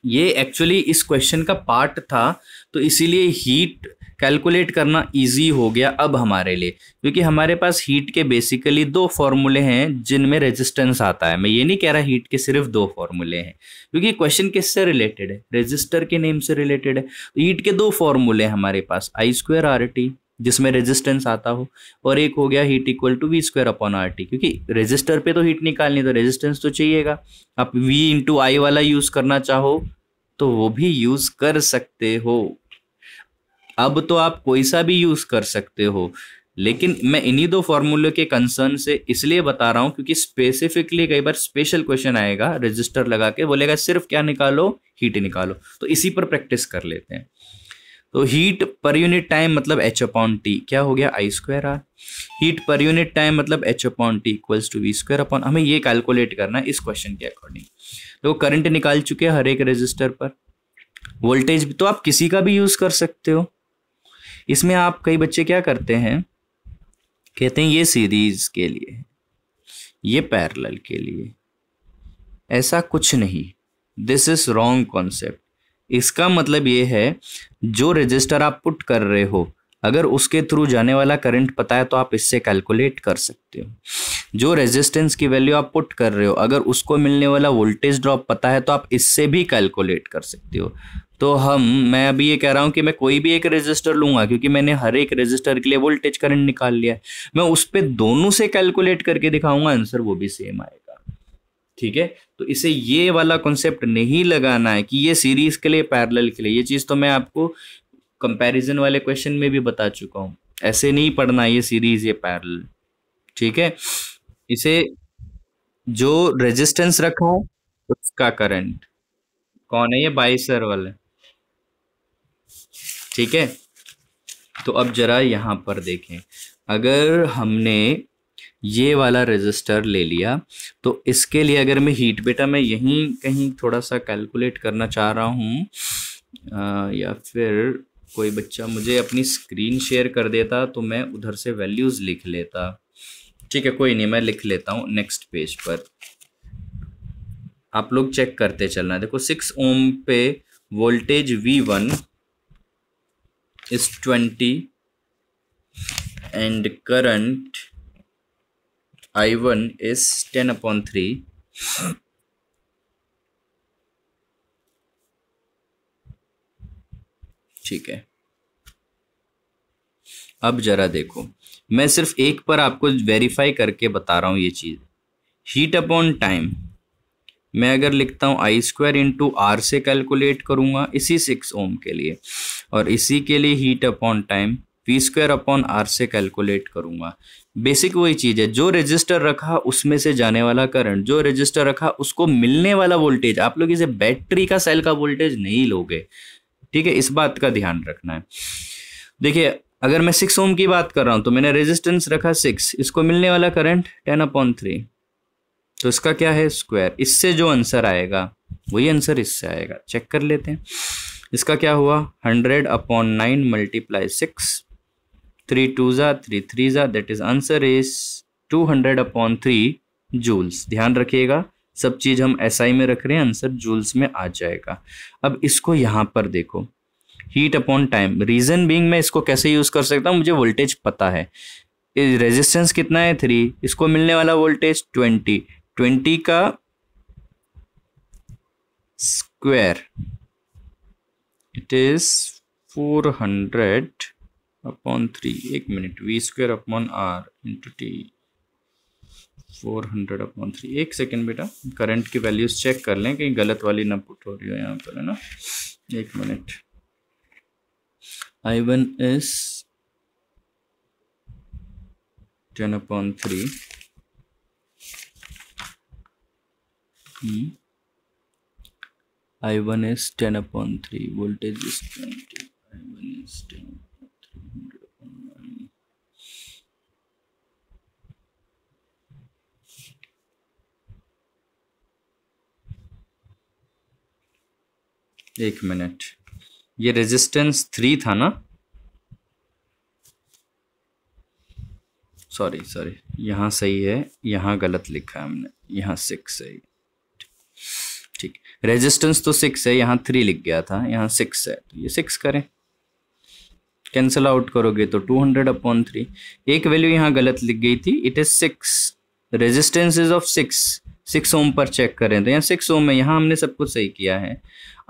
Speaker 1: ये एक्चुअली इस क्वेश्चन का पार्ट था, तो इसीलिए हीट कैलकुलेट करना इजी हो गया अब हमारे लिए, क्योंकि हमारे पास हीट के बेसिकली दो फॉर्मूले हैं जिनमें रेजिस्टेंस आता है। मैं ये नहीं कह रहा हीट के सिर्फ दो फॉर्मूले हैं, क्योंकि क्वेश्चन किससे रिलेटेड है? रेजिस्टर के नेम से रिलेटेड है। तो हीट के दो फॉर्मूले हैं हमारे पास, I²RT जिसमें रेजिस्टेंस आता हो, और एक हो गया हीट इक्वल टू V²/RT, क्योंकि रेजिस्टर पे तो हीट निकालनी तो रेजिस्टेंस तो चाहिएगा। आप V/I वाला यूज करना चाहो तो वो भी यूज कर सकते हो। अब तो आप कोई सा भी यूज कर सकते हो, लेकिन मैं इन्हीं दो फॉर्मूले के कंसर्न से इसलिए बता रहा हूं क्योंकि स्पेसिफिकली कई बार स्पेशल क्वेश्चन आएगा, रजिस्टर लगा के बोलेगा सिर्फ क्या निकालो, हीट निकालो। तो इसी पर प्रैक्टिस कर लेते हैं। तो हीट पर यूनिट टाइम मतलब H/T क्या हो गया? I²R। हीट पर यूनिट टाइम मतलब H/T इक्वल्स टू V²। हमें ये कैलकुलेट करना है इस क्वेश्चन के अकॉर्डिंग। तो करंट निकाल चुके हैं हर एक रेजिस्टर पर। वोल्टेज तो आप किसी का भी यूज कर सकते हो। इसमें आप कई बच्चे क्या करते हैं, कहते हैं ये सीरीज के लिए है, ये पैरेलल के लिए। ऐसा कुछ नहीं, दिस इज रॉन्ग कॉन्सेप्ट। इसका मतलब ये है जो रजिस्टर आप पुट कर रहे हो, अगर उसके थ्रू जाने वाला करंट पता है तो आप इससे कैलकुलेट कर सकते हो। जो रेजिस्टेंस की वैल्यू आप पुट कर रहे हो, अगर उसको मिलने वाला वोल्टेज ड्रॉप पता है तो आप इससे भी कैलकुलेट कर सकते हो। तो मैं अभी ये कह रहा हूँ कि मैं कोई भी एक रेजिस्टर लूंगा, क्योंकि मैंने हर एक रेजिस्टर के लिए वोल्टेज करंट निकाल लिया है, मैं उस पर दोनों से कैलकुलेट करके दिखाऊंगा, आंसर वो भी सेम आएगा। ठीक है? तो इसे ये वाला कॉन्सेप्ट नहीं लगाना है कि ये सीरीज के लिए पैरेलल के लिए। ये चीज तो मैं आपको कंपैरिजन वाले क्वेश्चन में भी बता चुका हूं। ऐसे नहीं पढ़ना ये सीरीज ये पैरेलल। ठीक है? इसे जो रेजिस्टेंस रखा है उसका करंट कौन है? ये 22 वाला। ठीक है? तो अब जरा यहां पर देखें, अगर हमने ये वाला रेजिस्टर ले लिया तो इसके लिए अगर मैं हीट, बेटा मैं यहीं कहीं थोड़ा सा कैलकुलेट करना चाह रहा हूँ, या फिर कोई बच्चा मुझे अपनी स्क्रीन शेयर कर देता तो मैं उधर से वैल्यूज लिख लेता। ठीक है, कोई नहीं, मैं लिख लेता हूँ नेक्स्ट पेज पर। आप लोग चेक करते चलना। देखो 6 ओम पे voltage V1 is 20 and current I1 is 10/3। ठीक है, अब जरा देखो, मैं सिर्फ एक पर आपको वेरीफाई करके बता रहा हूं ये चीज। हीट अपॉन टाइम मैं अगर लिखता हूं I²/R से कैलकुलेट करूंगा इसी 6 ओम के लिए, और इसी के लिए हीट अपॉन टाइम V²/R से कैलकुलेट करूंगा। बेसिक वही चीज है, जो रजिस्टर रखा उसमें से जाने वाला करंट, जो रजिस्टर रखा उसको मिलने वाला वोल्टेज। आप लोग इसे बैटरी का सेल का वोल्टेज नहीं लोगे। ठीक है, इस बात का ध्यान रखना है। देखिए अगर मैं 6 ओम की बात कर रहा हूं तो मैंने रेजिस्टेंस रखा 6, इसको मिलने वाला करंट 10/3, तो इसका क्या है? स्क्वायर। इससे जो आंसर आएगा वही आंसर इससे आएगा। चेक कर लेते हैं। इसका क्या हुआ? 100/9 मल्टीप्लाई 6, 3 2 जा 3 3 जा, that is answer is 200/3 joules. ध्यान रखिएगा सब चीज हम SI में रख रहे हैं, आंसर जूल्स में आ जाएगा। अब इसको यहां पर देखो, heat upon time. Reason being मैं इसको कैसे यूज कर सकता हूं, मुझे वोल्टेज पता है। रेजिस्टेंस कितना है? 3, इसको मिलने वाला वोल्टेज 20 का स्क्वायर इट इज 400/3, एक मिनट, v²/r इंटू टी, 400/3। एक सेकेंड बेटा, करंट की वैल्यूज चेक कर लें कहीं गलत वाली ना पुट हो रही हो यहाँ पर, है ना। एक minute. I1 is 10/3, I1 is 10/3, voltage is 20, I1 is 10/300/9। एक मिनट, ये रेजिस्टेंस 3 था ना, सॉरी यहाँ सही है, यहाँ गलत लिखा है हमने, यहाँ 6 है, ठीक। रेजिस्टेंस तो 6 है, यहाँ 3 लिख गया था, यहाँ 6 है, तो ये 6 करें, कैंसल आउट करोगे तो 200/3। एक वैल्यू यहाँ गलत लिख गई थी, it is 6, resistance is of 6 ओम पर चेक करें तो यहाँ 6 ओम है, यहाँ हमने सब कुछ सही किया है।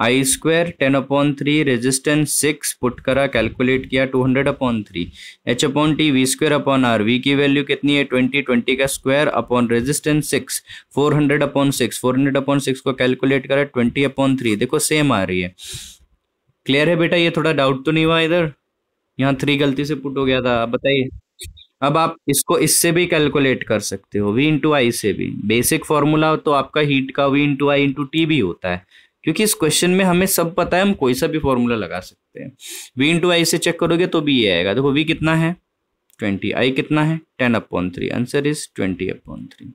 Speaker 1: I² 10/3, रेजिस्टेंस 6 पुट करा, कैलकुलेट किया 200/3, h/t v²/r, v की वैल्यू कितनी है 20 का स्क्वायर अपॉन रेजिस्टेंस 6, 400/6, 400/6 को कैलकुलेट करा 20/3, देखो सेम आ रही है। क्लियर है बेटा, ये थोड़ा डाउट तो नहीं हुआ इधर, यहाँ 3 गलती से पुट हो गया था, बताइए। अब आप इसको इससे भी कैलकुलेट कर सकते हो, V इंटू आई से भी, बेसिक फॉर्मूला तो आपका हीट का V इंटू आई इंटू टी भी होता है, क्योंकि इस क्वेश्चन में हमें सब पता है, हम कोई सा भी फॉर्मूला लगा सकते हैं। V इंटू आई से चेक करोगे तो भी ये आएगा, देखो V कितना है 20, I कितना है 10/3, आंसर इज 20/3।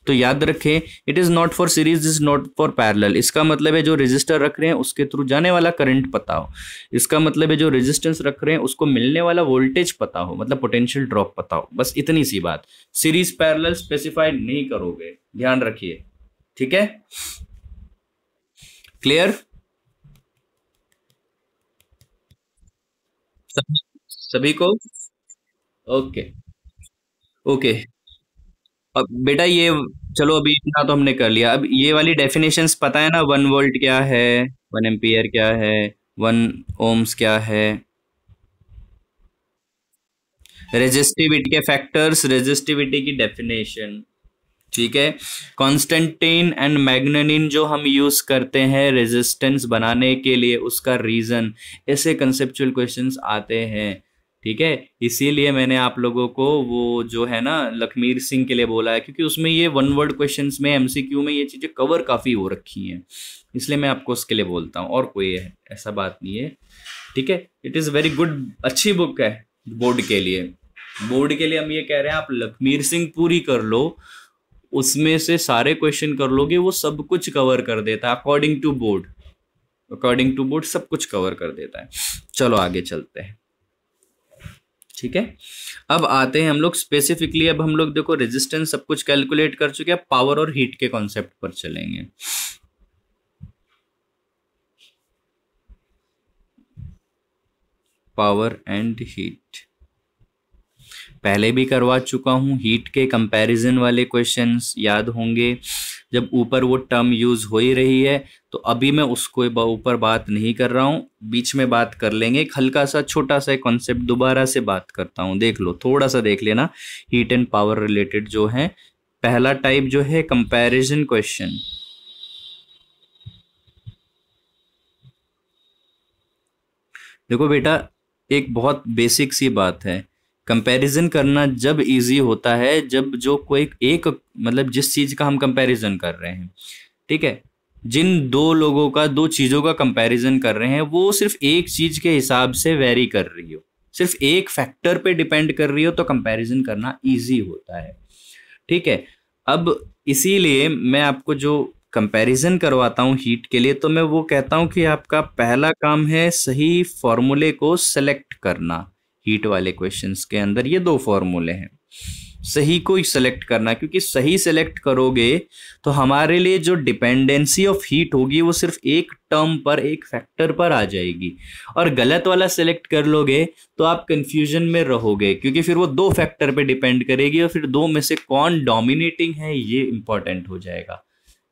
Speaker 1: तो याद रखें, it is not for series, is not for parallel. इसका मतलब है जो रेजिस्टर रख रहे हैं उसके थ्रू जाने वाला करंट पता हो, इसका मतलब है जो रेजिस्टेंस रख रहे हैं उसको मिलने वाला वोल्टेज पता हो, मतलब पोटेंशियल ड्रॉप पता हो, बस इतनी सी बात। सीरीज पैरेलल स्पेसिफाई नहीं करोगे, ध्यान रखिए, ठीक है। क्लियर सभी को? Okay okay. अब बेटा ये, चलो अभी इतना तो हमने कर लिया, अब ये वाली डेफिनेशंस पता है ना, 1 वोल्ट क्या है, 1 एम्पियर क्या है, 1 ओम्स क्या है, रेजिस्टिविटी के फैक्टर्स, रेजिस्टिविटी की डेफिनेशन, ठीक है। कॉन्स्टेंटीन एंड मैग्नेटिन जो हम यूज करते हैं रेजिस्टेंस बनाने के लिए, उसका रीजन, ऐसे कंसेप्चुअल क्वेश्चंस आते हैं, ठीक है। इसीलिए मैंने आप लोगों को वो जो है ना लखमीर सिंह के लिए बोला है, क्योंकि उसमें ये 1 वर्ड क्वेश्चंस में MCQ में ये चीजें कवर काफी हो रखी हैं, इसलिए मैं आपको उसके लिए बोलता हूँ, और कोई है ऐसा बात नहीं है, ठीक है। इट इज वेरी गुड, अच्छी बुक है बोर्ड के लिए। बोर्ड के लिए हम ये कह रहे हैं, आप लखमीर सिंह पूरी कर लो, उसमें से सारे क्वेश्चन कर लोगे, वो सब कुछ कवर कर देता है, अकॉर्डिंग टू बोर्ड सब कुछ कवर कर देता है। चलो आगे चलते हैं, ठीक है। अब आते हैं हम लोग स्पेसिफिकली, अब हम लोग देखो रेजिस्टेंस सब कुछ कैलकुलेट कर चुके हैं, पावर और हीट के कॉन्सेप्ट पर चलेंगे। पावर एंड हीट पहले भी करवा चुका हूं, हीट के कंपैरिजन वाले क्वेश्चंस याद होंगे, जब ऊपर वो टर्म यूज हो ही रही है, तो अभी मैं उसको ऊपर बात नहीं कर रहा हूं, बीच में बात कर लेंगे। एक हल्का सा छोटा सा कॉन्सेप्ट दोबारा से बात करता हूं, देख लो, थोड़ा सा देख लेना, हीट एंड पावर रिलेटेड जो है। पहला टाइप जो है कंपैरिजन क्वेश्चन, देखो बेटा एक बहुत बेसिक सी बात है, कंपैरिजन करना जब इजी होता है जब जो कोई एक मतलब जिस चीज का हम कंपैरिजन कर रहे हैं, ठीक है, जिन दो लोगों का, दो चीजों का कंपैरिजन कर रहे हैं, वो सिर्फ एक चीज के हिसाब से वेरी कर रही हो, सिर्फ एक फैक्टर पे डिपेंड कर रही हो, तो कंपैरिजन करना इजी होता है, ठीक है। अब इसीलिए मैं आपको जो कंपैरिजन करवाता हूँ हीट के लिए, तो मैं वो कहता हूँ कि आपका पहला काम है सही फॉर्मूले को सेलेक्ट करना। हीट वाले क्वेश्चंस के अंदर ये 2 फॉर्मूले हैं, सही को ही सेलेक्ट करना, क्योंकि सही सेलेक्ट करोगे तो हमारे लिए जो डिपेंडेंसी ऑफ हीट होगी वो सिर्फ एक टर्म पर, एक फैक्टर पर आ जाएगी, और गलत वाला सेलेक्ट कर लोगे तो आप कंफ्यूजन में रहोगे, क्योंकि फिर वो 2 फैक्टर पे डिपेंड करेगी, और फिर 2 में से कौन डोमिनेटिंग है ये इंपॉर्टेंट हो जाएगा,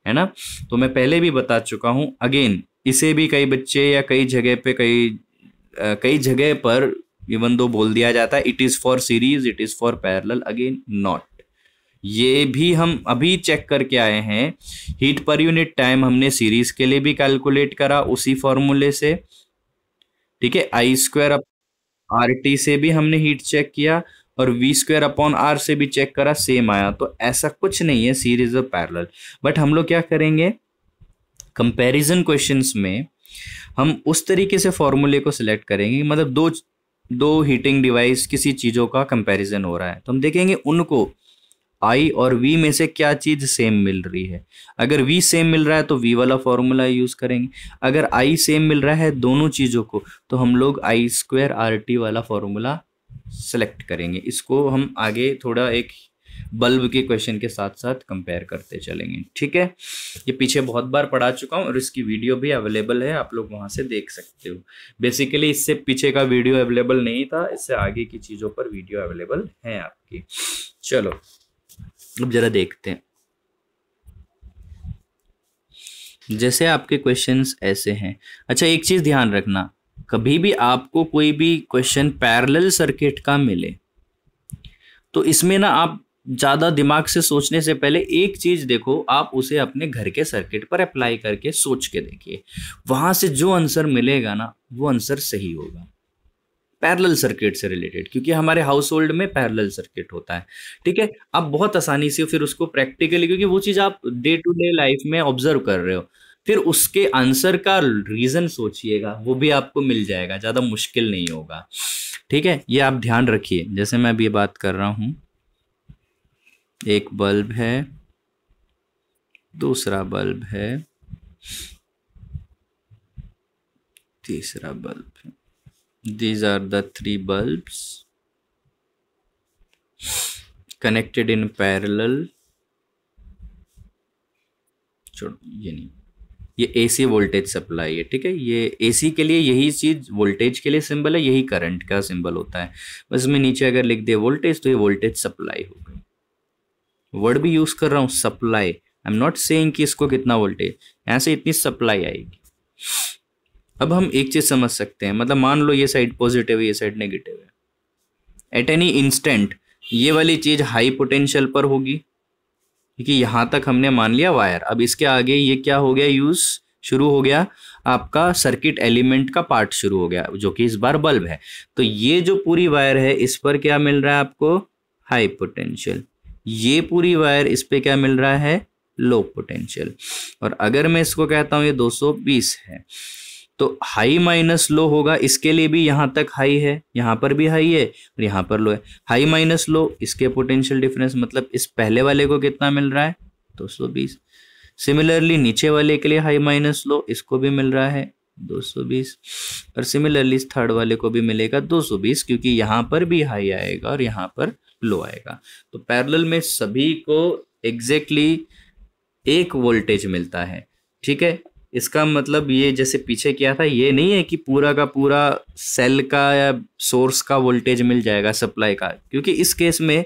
Speaker 1: है ना। तो मैं पहले भी बता चुका हूं, अगेन इसे भी कई बच्चे या कई जगह पे कई जगह पर इवन दो बोल दिया जाता है it is for series, it is for parallel, again not. ये भी हम अभी चेक करके आए हैं। हीट पर यूनिट टाइम हमने सीरीज के लिए भी कैलकुलेट करा उसी फॉर्मूले से, ठीक है। आई स्क्वायर आर टी से भी हमने हीट चेक किया और वी स्क्वायर अपॉन आर से भी चेक करा, सेम आया। तो ऐसा कुछ नहीं है सीरीज और पैरेलल। बट हम लोग क्या करेंगे, कंपैरिजन क्वेश्चंस में हम उस तरीके से फॉर्मूले को सिलेक्ट करेंगे, मतलब दो दो हीटिंग डिवाइस किसी चीजों का कंपैरिजन हो रहा है तो हम देखेंगे उनको आई और वी में से क्या चीज सेम मिल रही है। अगर वी सेम मिल रहा है तो वी वाला फॉर्मूला यूज करेंगे। अगर आई सेम मिल रहा है दोनों चीजों को तो हम लोग आई स्क्वायर आर टी वाला फॉर्मूला सेलेक्ट करेंगे। इसको हम आगे थोड़ा एक बल्ब के क्वेश्चन के साथ साथ कंपेयर करते चलेंगे, ठीक है। ये पीछे बहुत बार पढ़ा चुका हूँ और इसकी वीडियो भी अवेलेबल है, आप लोग वहां से देख सकते हो। बेसिकली इससे पीछे का वीडियो अवेलेबल नहीं था, इससे आगे की चीजों पर वीडियो अवेलेबल है आपकी। चलो अब जरा देखते हैं। जैसे आपके क्वेश्चंस ऐसे हैं। अच्छा एक चीज ध्यान रखना, कभी भी आपको कोई भी क्वेश्चन पैरेलल सर्किट का मिले तो इसमें ना आप ज्यादा दिमाग से सोचने से पहले एक चीज देखो, आप उसे अपने घर के सर्किट पर अप्लाई करके सोच के देखिए, वहां से जो आंसर मिलेगा ना वो आंसर सही होगा पैरेलल सर्किट से रिलेटेड, क्योंकि हमारे हाउस होल्ड में पैरेलल सर्किट होता है, ठीक है। आप बहुत आसानी से फिर उसको प्रैक्टिकली, क्योंकि वो चीज आप डे टू डे लाइफ में ऑब्जर्व कर रहे हो, फिर उसके आंसर का रीजन सोचिएगा, वो भी आपको मिल जाएगा, ज्यादा मुश्किल नहीं होगा, ठीक है। ये आप ध्यान रखिए। जैसे मैं अभी बात कर रहा हूं, एक बल्ब है, दूसरा बल्ब है, तीसरा बल्ब है। These are the three bulbs connected in parallel। छोड़ो ये नहीं, ये एसी वोल्टेज सप्लाई है, ठीक है। ये एसी के लिए यही चीज वोल्टेज के लिए सिंबल है, यही करंट का सिंबल होता है। बस मैं नीचे अगर लिख दे वोल्टेज तो ये वोल्टेज सप्लाई हो गई। वर्ड भी यूज कर रहा हूं supply, I am not saying कि इसको कितना वोल्टेज, यहां से इतनी सप्लाई आएगी। अब हम एक चीज समझ सकते हैं, मतलब मान लो ये साइड पॉजिटिव है, ये साइड नेगेटिव है, एट एनी इंस्टेंट ये वाली चीज हाई पोटेंशियल पर होगी, क्योंकि यहां तक हमने मान लिया वायर। अब इसके आगे ये क्या हो गया, यूज शुरू हो गया, आपका सर्किट एलिमेंट का पार्ट शुरू हो गया, जो कि इस बार बल्ब है। तो ये जो पूरी वायर है इस पर क्या मिल रहा है आपको, हाई पोटेंशियल। ये पूरी वायर इस पे क्या मिल रहा है, लो पोटेंशियल। और अगर मैं इसको कहता हूं ये 220 है, तो हाई माइनस लो होगा, इसके लिए भी यहां तक हाई है, यहां पर भी हाई है और यहां पर लो है। हाई माइनस लो, इसके पोटेंशियल डिफरेंस, मतलब इस पहले वाले को कितना मिल रहा है, 220। सिमिलरली नीचे वाले के लिए हाई माइनस लो, इसको भी मिल रहा है 220, और सिमिलरली इस थर्ड वाले को भी मिलेगा 220, क्योंकि यहां पर भी हाई आएगा और यहां पर लो आएगा। तो पैरेलल में सभी को एग्जैक्टली एक वोल्टेज मिलता है, ठीक है। इसका मतलब ये जैसे पीछे किया था, ये नहीं है कि पूरा का पूरा सेल का या सोर्स का वोल्टेज मिल जाएगा सप्लाई का, क्योंकि इस केस में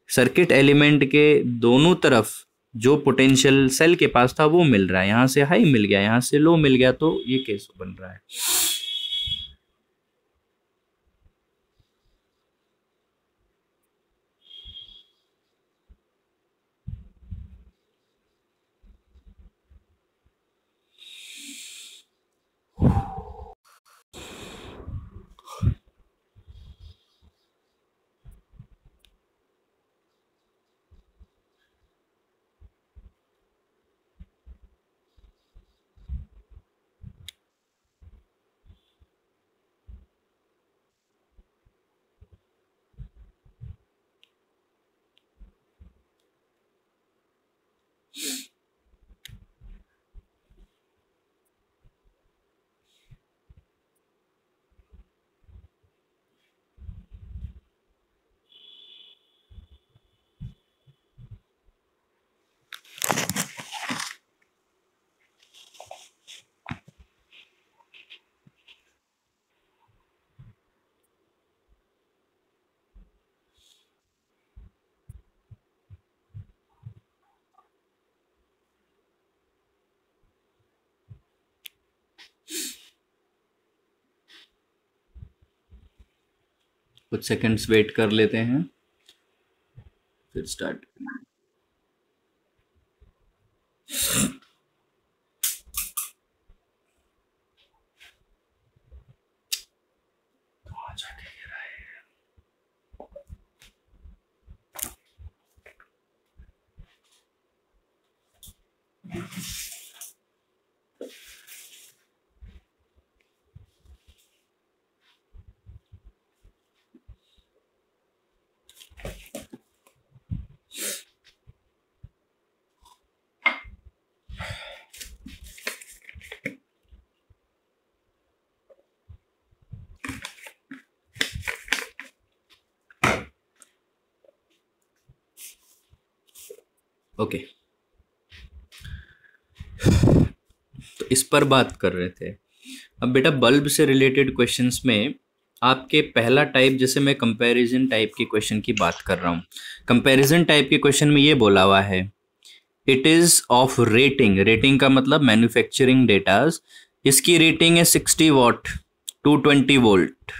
Speaker 1: सर्किट एलिमेंट के दोनों तरफ जो पोटेंशियल सेल के पास था वो मिल रहा है, यहां से हाई मिल गया, यहां से लो मिल गया, तो ये केस बन रहा है। कुछ सेकंड्स वेट कर लेते हैं, फिर स्टार्ट। ओके, तो इस पर बात कर रहे थे। अब बेटा बल्ब से रिलेटेड क्वेश्चंस में आपके पहला टाइप, जैसे मैं कंपैरिजन टाइप के क्वेश्चन की बात कर रहा हूँ। कंपैरिजन टाइप के क्वेश्चन में ये बोला हुआ है, it is of rating. Rating का मतलब मैन्युफैक्चरिंग डेटाज। इसकी रेटिंग है 60 वॉट 220 वोल्ट।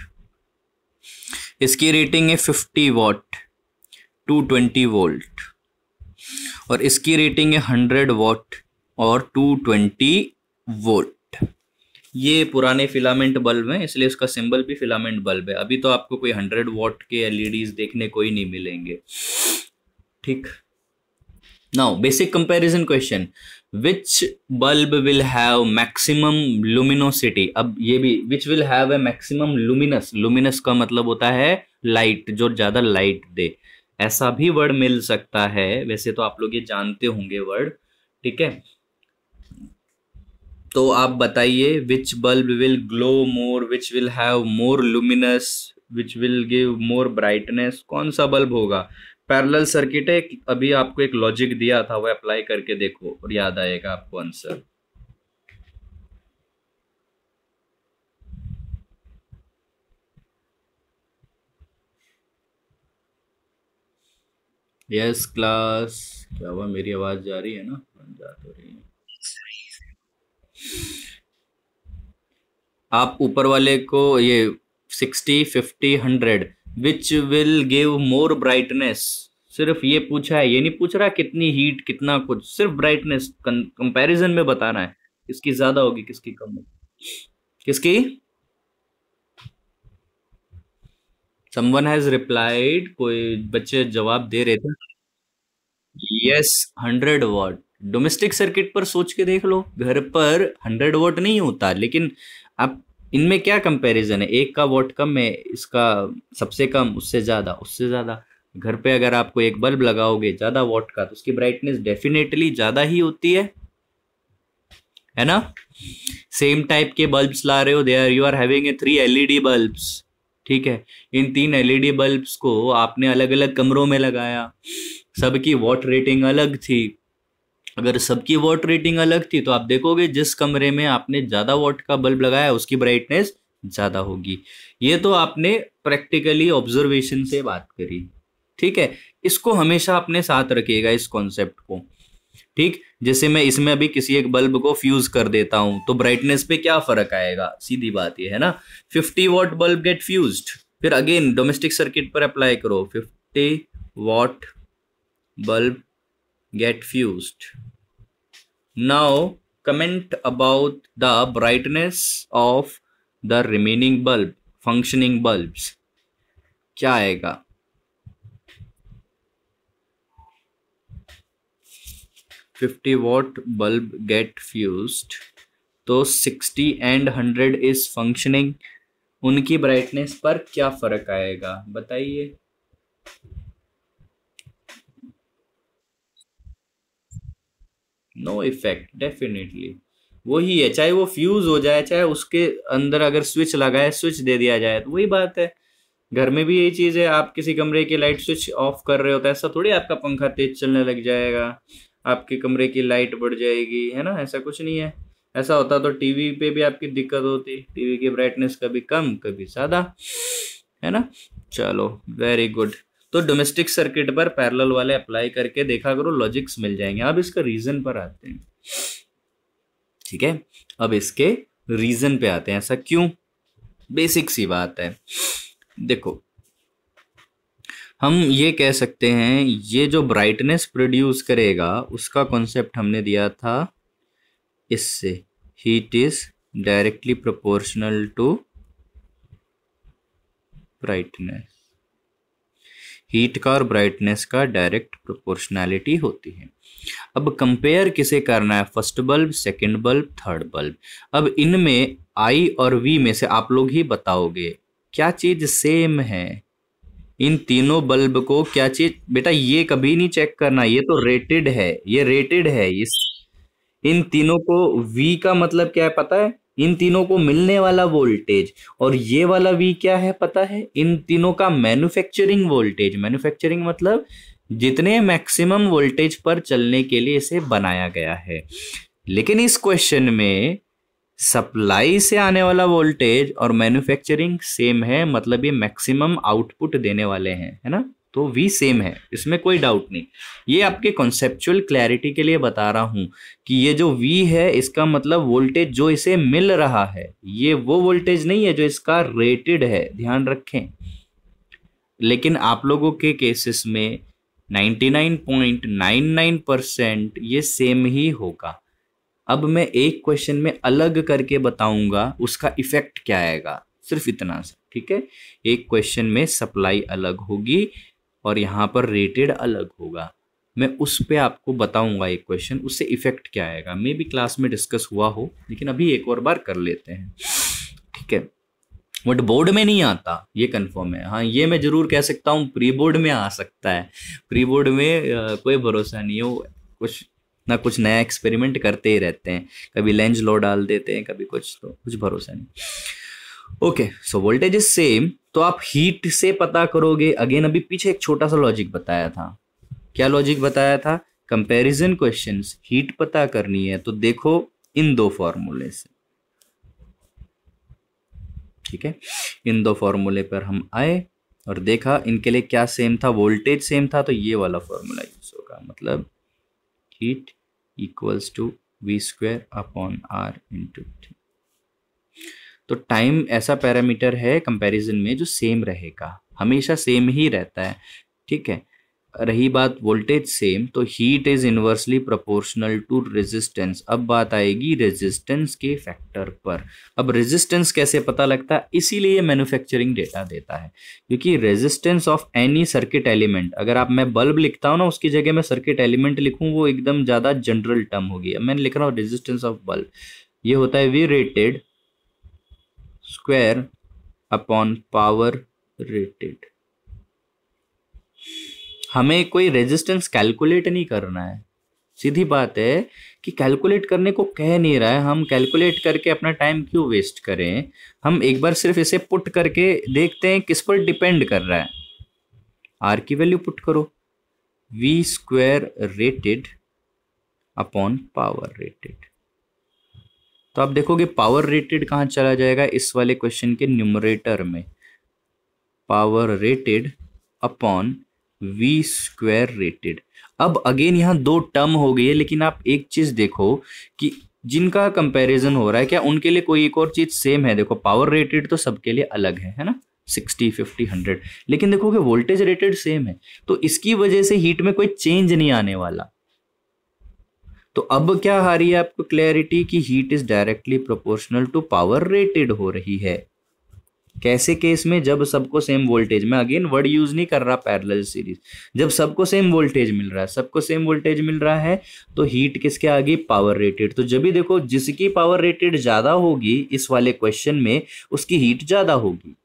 Speaker 1: इसकी रेटिंग है 50 वॉट 220 वोल्ट। और इसकी रेटिंग है 100 वॉट और 220 वोल्ट। ये पुराने फिलामेंट बल्ब हैं, इसलिए इसका सिंबल भी फिलामेंट बल्ब है। अभी तो आपको कोई 100 वॉट के एलईडीज देखने को ही नहीं मिलेंगे। ठीक, now basic comparison question, which bulb will have maximum luminosity. अब ये भी which will have a maximum luminous. Luminous का मतलब होता है लाइट, जो ज्यादा लाइट दे। ऐसा भी वर्ड मिल सकता है, वैसे तो आप लोग ये जानते होंगे वर्ड, ठीक है। तो आप बताइए, which bulb will glow more, which will have more luminous, which will give more brightness, कौन सा बल्ब होगा। पैरेलल सर्किट है, अभी आपको एक लॉजिक दिया था, वो अप्लाई करके देखो और याद आएगा आपको आंसर। यस क्लास, क्या हुआ, मेरी आवाज जा रही है ना, जा तो रही है। आप ऊपर वाले को ये 60 50 100 विच विल गिव मोर ब्राइटनेस, सिर्फ ये पूछा है, ये नहीं पूछ रहा कितनी हीट कितना कुछ, सिर्फ ब्राइटनेस कंपैरिजन में बताना है किसकी ज्यादा होगी किसकी कम होगी। किसकी, समवन हैज रिप्लाइड, कोई बच्चे जवाब दे रहे थे। Yes, 100 what. डोमेस्टिक सर्किट पर सोच के देख लो, घर पर 100 वॉट नहीं होता, लेकिन आप इनमें क्या कंपैरिजन है, एक का वॉट कम है, इसका सबसे कम, उससे ज्यादा, उससे ज्यादा। घर पे अगर आपको एक बल्ब लगाओगे ज्यादा वॉट का, तो उसकी ब्राइटनेस डेफिनेटली ज्यादा ही होती है ना। सेम टाइप के बल्ब्स ला रहे हो, they are, you are having a 3 LED bulbs, ठीक है। इन 3 एलईडी बल्ब्स को आपने अलग अलग कमरों में लगाया, सबकी वॉट रेटिंग अलग थी। अगर सबकी वॉट रेटिंग अलग थी तो आप देखोगे जिस कमरे में आपने ज्यादा वॉट का बल्ब लगाया उसकी ब्राइटनेस ज्यादा होगी। ये तो आपने प्रैक्टिकली ऑब्जर्वेशन से बात करी, ठीक है। इसको हमेशा अपने साथ रखिएगा इस कॉन्सेप्ट को, ठीक। जैसे मैं इसमें अभी किसी एक बल्ब को फ्यूज कर देता हूं तो ब्राइटनेस पे क्या फर्क आएगा, सीधी बात ये है ना। 50 वॉट बल्ब गेट फ्यूज्ड, फिर अगेन डोमेस्टिक सर्किट पर अप्लाई करो, 50 what bulb get fused. Now comment about the brightness of the remaining bulb, functioning bulbs. क्या आएगा, 50 वॉट bulb get fused, तो 60 and 100 is functioning, उनकी ब्राइटनेस पर क्या फर्क आएगा बताइए। नो इफेक्ट, डेफिनेटली वही है, चाहे वो फ्यूज हो जाए, चाहे उसके अंदर अगर स्विच लगाए, स्विच दे दिया जाए, तो वही बात है। घर में भी यही चीज है, आप किसी कमरे की लाइट स्विच ऑफ कर रहे हो तो ऐसा थोड़ी आपका पंखा तेज चलने लग जाएगा, आपके कमरे की लाइट बढ़ जाएगी, है ना, ऐसा कुछ नहीं है। ऐसा होता तो टीवी पे भी आपकी दिक्कत होती, टीवी की ब्राइटनेस कभी कम कभी ज्यादा, है ना। चलो वेरी गुड। तो डोमेस्टिक सर्किट पर पैरेलल वाले अप्लाई करके देखा करो, लॉजिक्स मिल जाएंगे। अब इसका रीजन पर आते हैं, ठीक है। अब इसके रीजन पे आते हैं, ऐसा क्यों, बेसिक सी बात है। देखो हम ये कह सकते हैं ये जो ब्राइटनेस प्रोड्यूस करेगा उसका कॉन्सेप्ट हमने दिया था इससे, heat is directly proportional to brightness. Heat का और ब्राइटनेस का डायरेक्ट प्रोपोर्शनैलिटी होती है। अब कंपेयर किसे करना है, first bulb, second bulb, third bulb. अब इनमें आई और वी में से आप लोग ही बताओगे क्या चीज सेम है। इन तीनों बल्ब को क्या चीज, बेटा ये कभी नहीं चेक करना, ये तो रेटेड है, ये रेटेड है। इस इन तीनों को V का मतलब क्या है पता है, इन तीनों को मिलने वाला वोल्टेज। और ये वाला V क्या है पता है, इन तीनों का मैन्युफैक्चरिंग वोल्टेज। मैन्युफैक्चरिंग मतलब जितने मैक्सिमम वोल्टेज पर चलने के लिए इसे बनाया गया है। लेकिन इस क्वेश्चन में सप्लाई से आने वाला वोल्टेज और मैन्युफैक्चरिंग सेम है, मतलब ये मैक्सिमम आउटपुट देने वाले हैं, है ना। तो V सेम है, इसमें कोई डाउट नहीं। ये आपके कॉन्सेप्चुअल क्लैरिटी के लिए बता रहा हूं कि ये जो V है इसका मतलब वोल्टेज जो इसे मिल रहा है, ये वो वोल्टेज नहीं है जो इसका रेटेड है, ध्यान रखें। लेकिन आप लोगों के केसेस में 99.99% ये सेम ही होगा। अब मैं एक क्वेश्चन में अलग करके बताऊंगा उसका इफेक्ट क्या आएगा, सिर्फ इतना सा, ठीक है। एक क्वेश्चन में सप्लाई अलग होगी और यहाँ पर रेटेड अलग होगा। मैं उस पे आपको बताऊंगा एक क्वेश्चन, उससे इफेक्ट क्या आएगा। मे भी क्लास में डिस्कस हुआ हो, लेकिन अभी एक और बार कर लेते हैं, ठीक है। बट बोर्ड में नहीं आता ये कंफर्म है। हाँ ये मैं जरूर कह सकता हूँ प्री बोर्ड में आ सकता है। प्री बोर्ड में कोई भरोसा नहीं है, वो कुछ ना कुछ नया एक्सपेरिमेंट करते ही रहते हैं, कभी लेंस लो डाल देते हैं, कभी कुछ, तो कुछ भरोसा नहीं। Okay, so voltage is same, तो आप हीट से पता करोगे। अगेन अभी पीछे एक छोटा सा लॉजिक बताया था। क्या लॉजिक बताया था, कंपैरिजन क्वेश्चंस, हीट पता करनी है तो देखो इन दो फॉर्मूले से, ठीक है। इन दो फॉर्मूले पर हम आए और देखा इनके लिए क्या सेम था, वोल्टेज सेम था, तो ये वाला फॉर्मूला यूज होगा, मतलब heat equals to V square upon R into T। तो टाइम ऐसा पैरामीटर है कंपैरिजन में जो सेम रहेगा, हमेशा सेम ही रहता है, ठीक है। रही बात वोल्टेज सेम, तो heat is inversely proportional to resistance. अब बात आएगी रेजिस्टेंस के फैक्टर पर। अब रेजिस्टेंस कैसे पता लगता है, इसीलिए मैन्युफैक्चरिंग डेटा देता है, क्योंकि resistance of any circuit element, अगर आप मैं बल्ब लिखता हूँ ना उसकी जगह मैं सर्किट एलिमेंट लिखूँ वो एकदम ज़्यादा जनरल टर्म होगी। अब मैंने लिख रहा हूँ रेजिस्टेंस ऑफ बल्ब, ये होता है V rated square upon power rated. हमें कोई रेजिस्टेंस कैलकुलेट नहीं करना है, सीधी बात है कि कैलकुलेट करने को कह नहीं रहा है। हम कैलकुलेट करके अपना टाइम क्यों वेस्ट करें, हम एक बार सिर्फ इसे पुट करके देखते हैं किस पर डिपेंड कर रहा है। आर की वैल्यू पुट करो, V square rated upon power rated. तो आप देखोगे पावर रेटेड कहाँ चला जाएगा, इस वाले क्वेश्चन के न्यूमरेटर में, power rated upon V square rated. अब अगेन यहाँ दो टर्म हो गई है, लेकिन आप एक चीज देखो कि जिनका कंपैरिजन हो रहा है क्या उनके लिए कोई एक और चीज सेम है। देखो पावर रेटेड तो सबके लिए अलग है ना, 60, 50, 100, लेकिन देखोगे वोल्टेज रेटेड सेम है, तो इसकी वजह से हीट में कोई चेंज नहीं आने वाला। तो अब क्या आ रही है आपको क्लैरिटी कि heat is directly proportional to power rated हो रही है। कैसे केस में, जब सबको सेम वोल्टेज, मैं अगेन वर्ड यूज नहीं कर रहा पैरेलल सीरीज, जब सबको सेम वोल्टेज मिल रहा है, सबको सेम वोल्टेज मिल रहा है तो हीट किसके आगे, पावर रेटेड। तो जब भी देखो जिसकी पावर रेटेड ज्यादा होगी इस वाले क्वेश्चन में उसकी हीट ज्यादा होगी।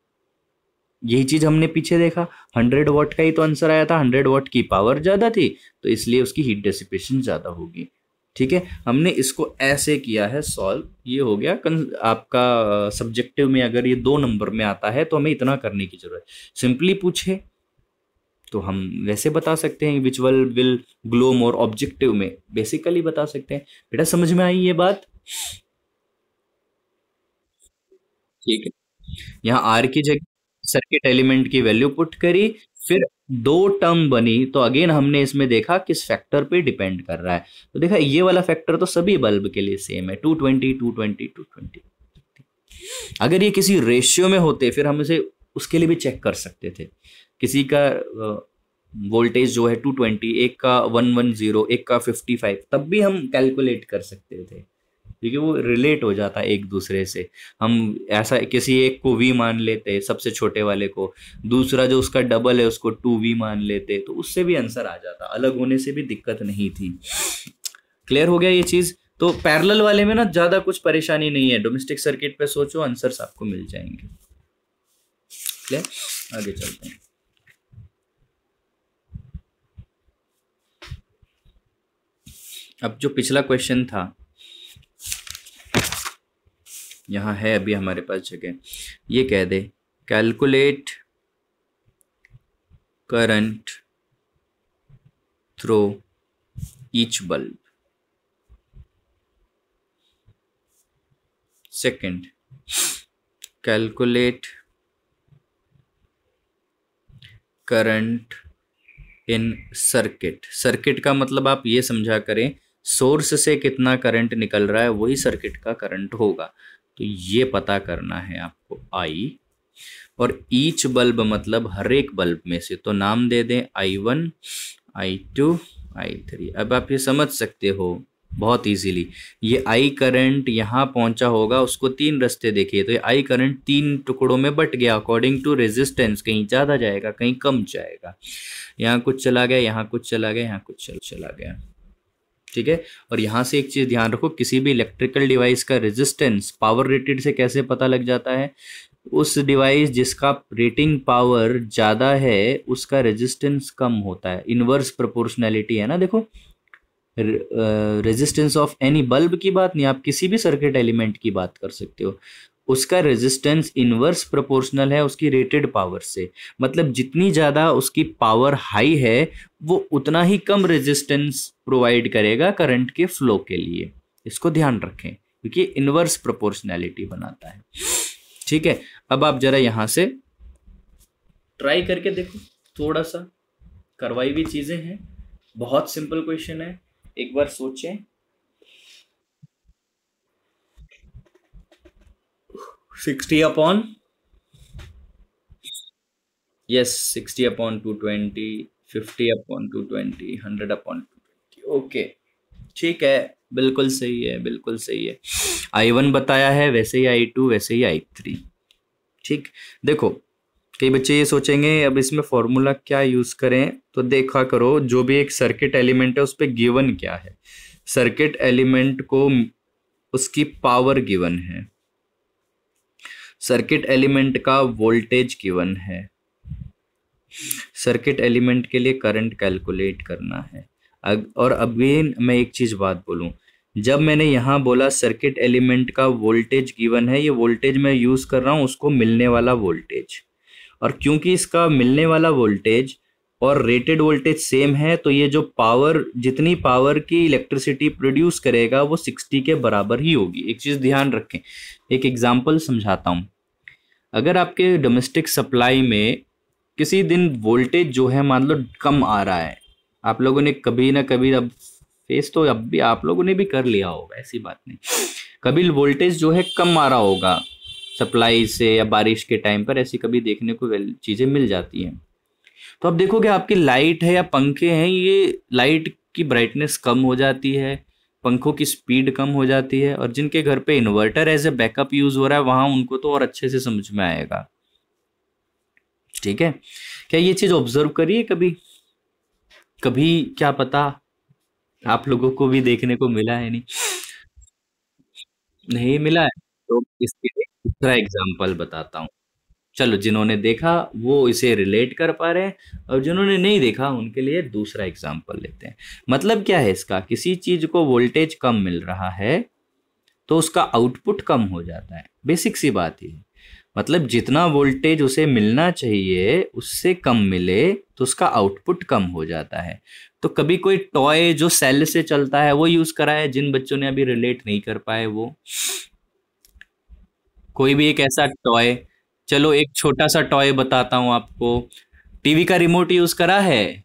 Speaker 1: यही चीज हमने पीछे देखा, 100 वाट का ही तो आंसर आया था, 100 वाट की पावर ज्यादा थी तो इसलिए उसकी हीट डेसिपेशन ज्यादा होगी, ठीक है। हमने इसको ऐसे किया है सॉल्व, ये हो गया आपका सब्जेक्टिव में अगर ये 2 नंबर में आता है तो हमें इतना करने की जरूरत है। सिंपली पूछे तो हम वैसे बता सकते हैं, which will glow more, objective में बेसिकली बता सकते हैं। बेटा समझ में आई ये बात, ठीक है। यहाँ आर की जगह सर्किट एलिमेंट की वैल्यू पुट करी, फिर 2 टर्म बनी, तो अगेन हमने इसमें देखा किस फैक्टर पे डिपेंड कर रहा है। तो देखा ये वाला फैक्टर तो सभी बल्ब के लिए सेम है, 220, 220, 220। अगर ये किसी रेशियो में होते फिर हम इसे उसके लिए भी चेक कर सकते थे, किसी का वोल्टेज जो है 220, एक का 110, एक का 55, तब भी हम कैलकुलेट कर सकते थे, क्योंकि वो रिलेट हो जाता है एक दूसरे से। हम ऐसा किसी एक को वी मान लेते सबसे छोटे वाले को, दूसरा जो उसका डबल है उसको 2v मान लेते, तो उससे भी आंसर आ जाता, अलग होने से भी दिक्कत नहीं थी। क्लियर हो गया ये चीज? तो पैरेलल वाले में ना ज्यादा कुछ परेशानी नहीं है, डोमेस्टिक सर्किट पे सोचो, आंसर्स आपको मिल जाएंगे। क्लियर? आगे चलते हैं। अब जो पिछला क्वेश्चन था, यहां है अभी हमारे पास जगह, ये कह दे calculate current through each bulb. Second, calculate current in circuit. Circuit का मतलब आप ये समझा करें, सोर्स से कितना करंट निकल रहा है वही सर्किट का करंट होगा, तो ये पता करना है आपको आई। और ईच बल्ब मतलब हर एक बल्ब में से, तो नाम दे दें I1, I2, I3। अब आप ये समझ सकते हो बहुत इजीली, ये आई करंट यहाँ पहुंचा होगा, उसको तीन रास्ते देखिए, तो ये आई करंट तीन टुकड़ों में बट गया अकॉर्डिंग टू रेजिस्टेंस, कहीं ज़्यादा जाएगा कहीं कम जाएगा, यहाँ कुछ चला गया, यहाँ कुछ चला गया, यहाँ कुछ चला गया। ठीक है? और यहाँ से एक चीज़ ध्यान रखो, किसी भी इलेक्ट्रिकल डिवाइस का रेजिस्टेंस पावर रेटेड से कैसे पता लग जाता है? उस डिवाइस जिसका रेटिंग पावर ज़्यादा है उसका रेजिस्टेंस कम होता है, इनवर्स प्रोपोर्शनैलिटी है ना। देखो, रेजिस्टेंस ऑफ एनी बल्ब की बात नहीं, आप किसी भी सर्किट एलिमेंट की बात कर सकते हो, उसका रेजिस्टेंस इनवर्स प्रोपोर्शनल है उसकी रेटेड पावर से। मतलब जितनी ज़्यादा उसकी पावर हाई है वो उतना ही कम रेजिस्टेंस प्रोवाइड करेगा करंट के फ्लो के लिए। इसको ध्यान रखें क्योंकि इनवर्स प्रोपोर्शनैलिटी बनाता है। ठीक है? अब आप जरा यहां से ट्राई करके देखो, थोड़ा सा करवाई हुई चीजें हैं, बहुत सिंपल क्वेश्चन है, एक बार सोचें। 60 upon, yes 60 upon 220, 50 upon 220, 100 upon 220। Okay, ठीक है, बिल्कुल सही है, बिल्कुल सही है। I1 बताया है, वैसे ही I2, वैसे ही I3। ठीक, देखो कई बच्चे ये सोचेंगे अब इसमें फॉर्मूला क्या यूज करें, तो देखा करो जो भी एक सर्किट एलिमेंट है उस पर गिवन क्या है। सर्किट एलिमेंट को उसकी पावर गिवन है, सर्किट एलिमेंट का वोल्टेज गिवन है, सर्किट एलिमेंट के लिए करंट कैलकुलेट करना है। और अगेन मैं एक चीज बात बोलूं, जब मैंने यहाँ बोला सर्किट एलिमेंट का वोल्टेज गिवन है, ये वोल्टेज मैं यूज कर रहा हूँ उसको मिलने वाला वोल्टेज, और क्योंकि इसका मिलने वाला वोल्टेज और रेटेड वोल्टेज सेम है तो ये जो पावर, जितनी पावर की इलेक्ट्रिसिटी प्रोड्यूस करेगा वो 60 के बराबर ही होगी। एक चीज ध्यान रखें, एक एग्जांपल समझाता हूँ। अगर आपके डोमेस्टिक सप्लाई में किसी दिन वोल्टेज जो है मान लो कम आ रहा है, आप लोगों ने कभी ना कभी, अब फेस तो अब भी आप लोगों ने भी कर लिया होगा, ऐसी बात नहीं, कभी वोल्टेज जो है कम आ रहा होगा सप्लाई से या बारिश के टाइम पर, ऐसी कभी देखने को चीजें मिल जाती हैं। तो अब देखोगे आपकी लाइट है या पंखे हैं, ये लाइट की ब्राइटनेस कम हो जाती है, पंखों की स्पीड कम हो जाती है, और जिनके घर पे inverter as a backup use हो रहा है वहां उनको तो और अच्छे से समझ में आएगा। ठीक है? क्या ये चीज ऑब्जर्व करिए कभी कभी, क्या पता आप लोगों को भी देखने को मिला है, नहीं नहीं मिला है, तो इसके लिए दूसरा एग्जाम्पल बताता हूँ। चलो, जिन्होंने देखा वो इसे रिलेट कर पा रहे हैं, और जिन्होंने नहीं देखा उनके लिए दूसरा एग्जाम्पल लेते हैं। मतलब क्या है इसका, किसी चीज को वोल्टेज कम मिल रहा है तो उसका आउटपुट कम हो जाता है, बेसिक सी बात ही है। मतलब जितना वोल्टेज उसे मिलना चाहिए उससे कम मिले तो उसका आउटपुट कम हो जाता है। तो कभी कोई टॉय जो सेल से चलता है वो यूज करा है, जिन बच्चों ने अभी रिलेट नहीं कर पाए वो, कोई भी एक ऐसा टॉय, चलो एक छोटा सा टॉय बताता हूं आपको, टीवी का रिमोट यूज करा है।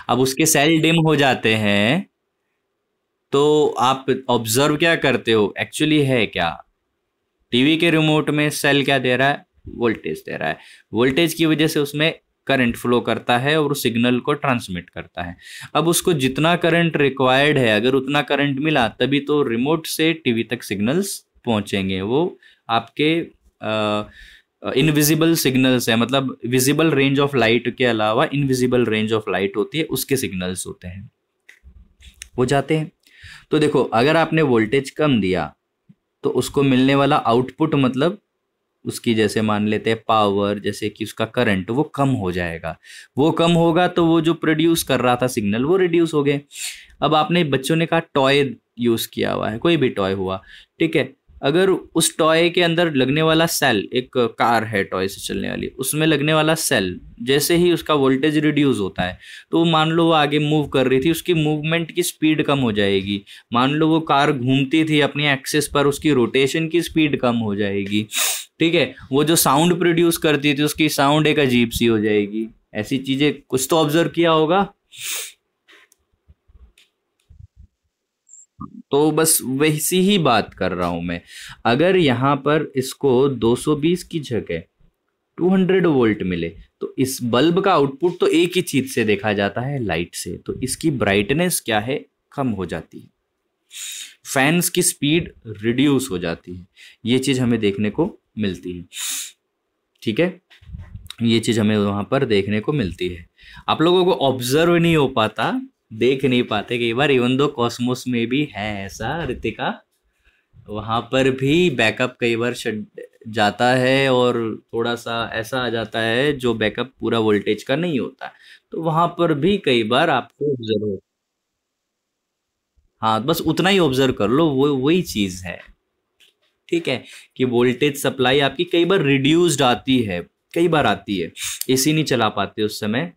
Speaker 1: अब उसके सेल डिम हो जाते हैं तो आप ऑब्जर्व क्या करते हो, एक्चुअली है क्या, टीवी के रिमोट में सेल क्या दे रहा है, वोल्टेज दे रहा है, वोल्टेज की वजह से उसमें करंट फ्लो करता है और सिग्नल को ट्रांसमिट करता है। अब उसको जितना करंट रिक्वायर्ड है, अगर उतना करंट मिला तभी तो रिमोट से टीवी तक सिग्नल्स पहुंचेंगे। वो आपके इनविजिबल सिग्नल्स है, मतलब विजिबल रेंज ऑफ लाइट के अलावा इनविजिबल रेंज ऑफ लाइट होती है, उसके सिग्नल्स होते हैं, वो जाते हैं। तो देखो अगर आपने वोल्टेज कम दिया तो उसको मिलने वाला आउटपुट, मतलब उसकी जैसे मान लेते हैं पावर, जैसे कि उसका करंट वो कम हो जाएगा। वो कम होगा तो वो जो प्रोड्यूस कर रहा था सिग्नल वो रिड्यूस हो गए। अब आपने बच्चों ने कहा टॉय यूज किया हुआ है, कोई भी टॉय हुआ, ठीक है, अगर उस टॉय के अंदर लगने वाला सेल, एक कार है टॉय से चलने वाली, उसमें लगने वाला सेल जैसे ही उसका वोल्टेज रिड्यूस होता है तो मान लो वो आगे मूव कर रही थी, उसकी मूवमेंट की स्पीड कम हो जाएगी। मान लो वो कार घूमती थी अपनी एक्सिस पर, उसकी रोटेशन की स्पीड कम हो जाएगी, ठीक है। वो जो साउंड प्रोड्यूस करती थी उसकी साउंड एक अजीब सी हो जाएगी। ऐसी चीजें कुछ तो ऑब्जर्व किया होगा। तो बस वैसी ही बात कर रहा हूं मैं। अगर यहां पर इसको 220 की जगह 200 वोल्ट मिले तो इस बल्ब का आउटपुट तो एक ही चीज से देखा जाता है, लाइट से, तो इसकी ब्राइटनेस क्या है, कम हो जाती है, फैंस की स्पीड रिड्यूस हो जाती है। ये चीज हमें देखने को मिलती है, ठीक है, ये चीज हमें वहां पर देखने को मिलती है। आप लोगों को ऑब्जर्व नहीं हो पाता, देख नहीं पाते कई बार, इवन दो कॉस्मोस में भी है ऐसा रितिका, वहां पर भी बैकअप कई बार जाता है और थोड़ा सा ऐसा आ जाता है जो बैकअप पूरा वोल्टेज का नहीं होता, तो वहां पर भी कई बार आपको ऑब्जर्व हो। हाँ बस उतना ही ऑब्जर्व कर लो, वो वही चीज है, ठीक है, कि वोल्टेज सप्लाई आपकी कई बार रिड्यूस्ड आती है, कई बार आती है, एसी नहीं चला पाते उस समय,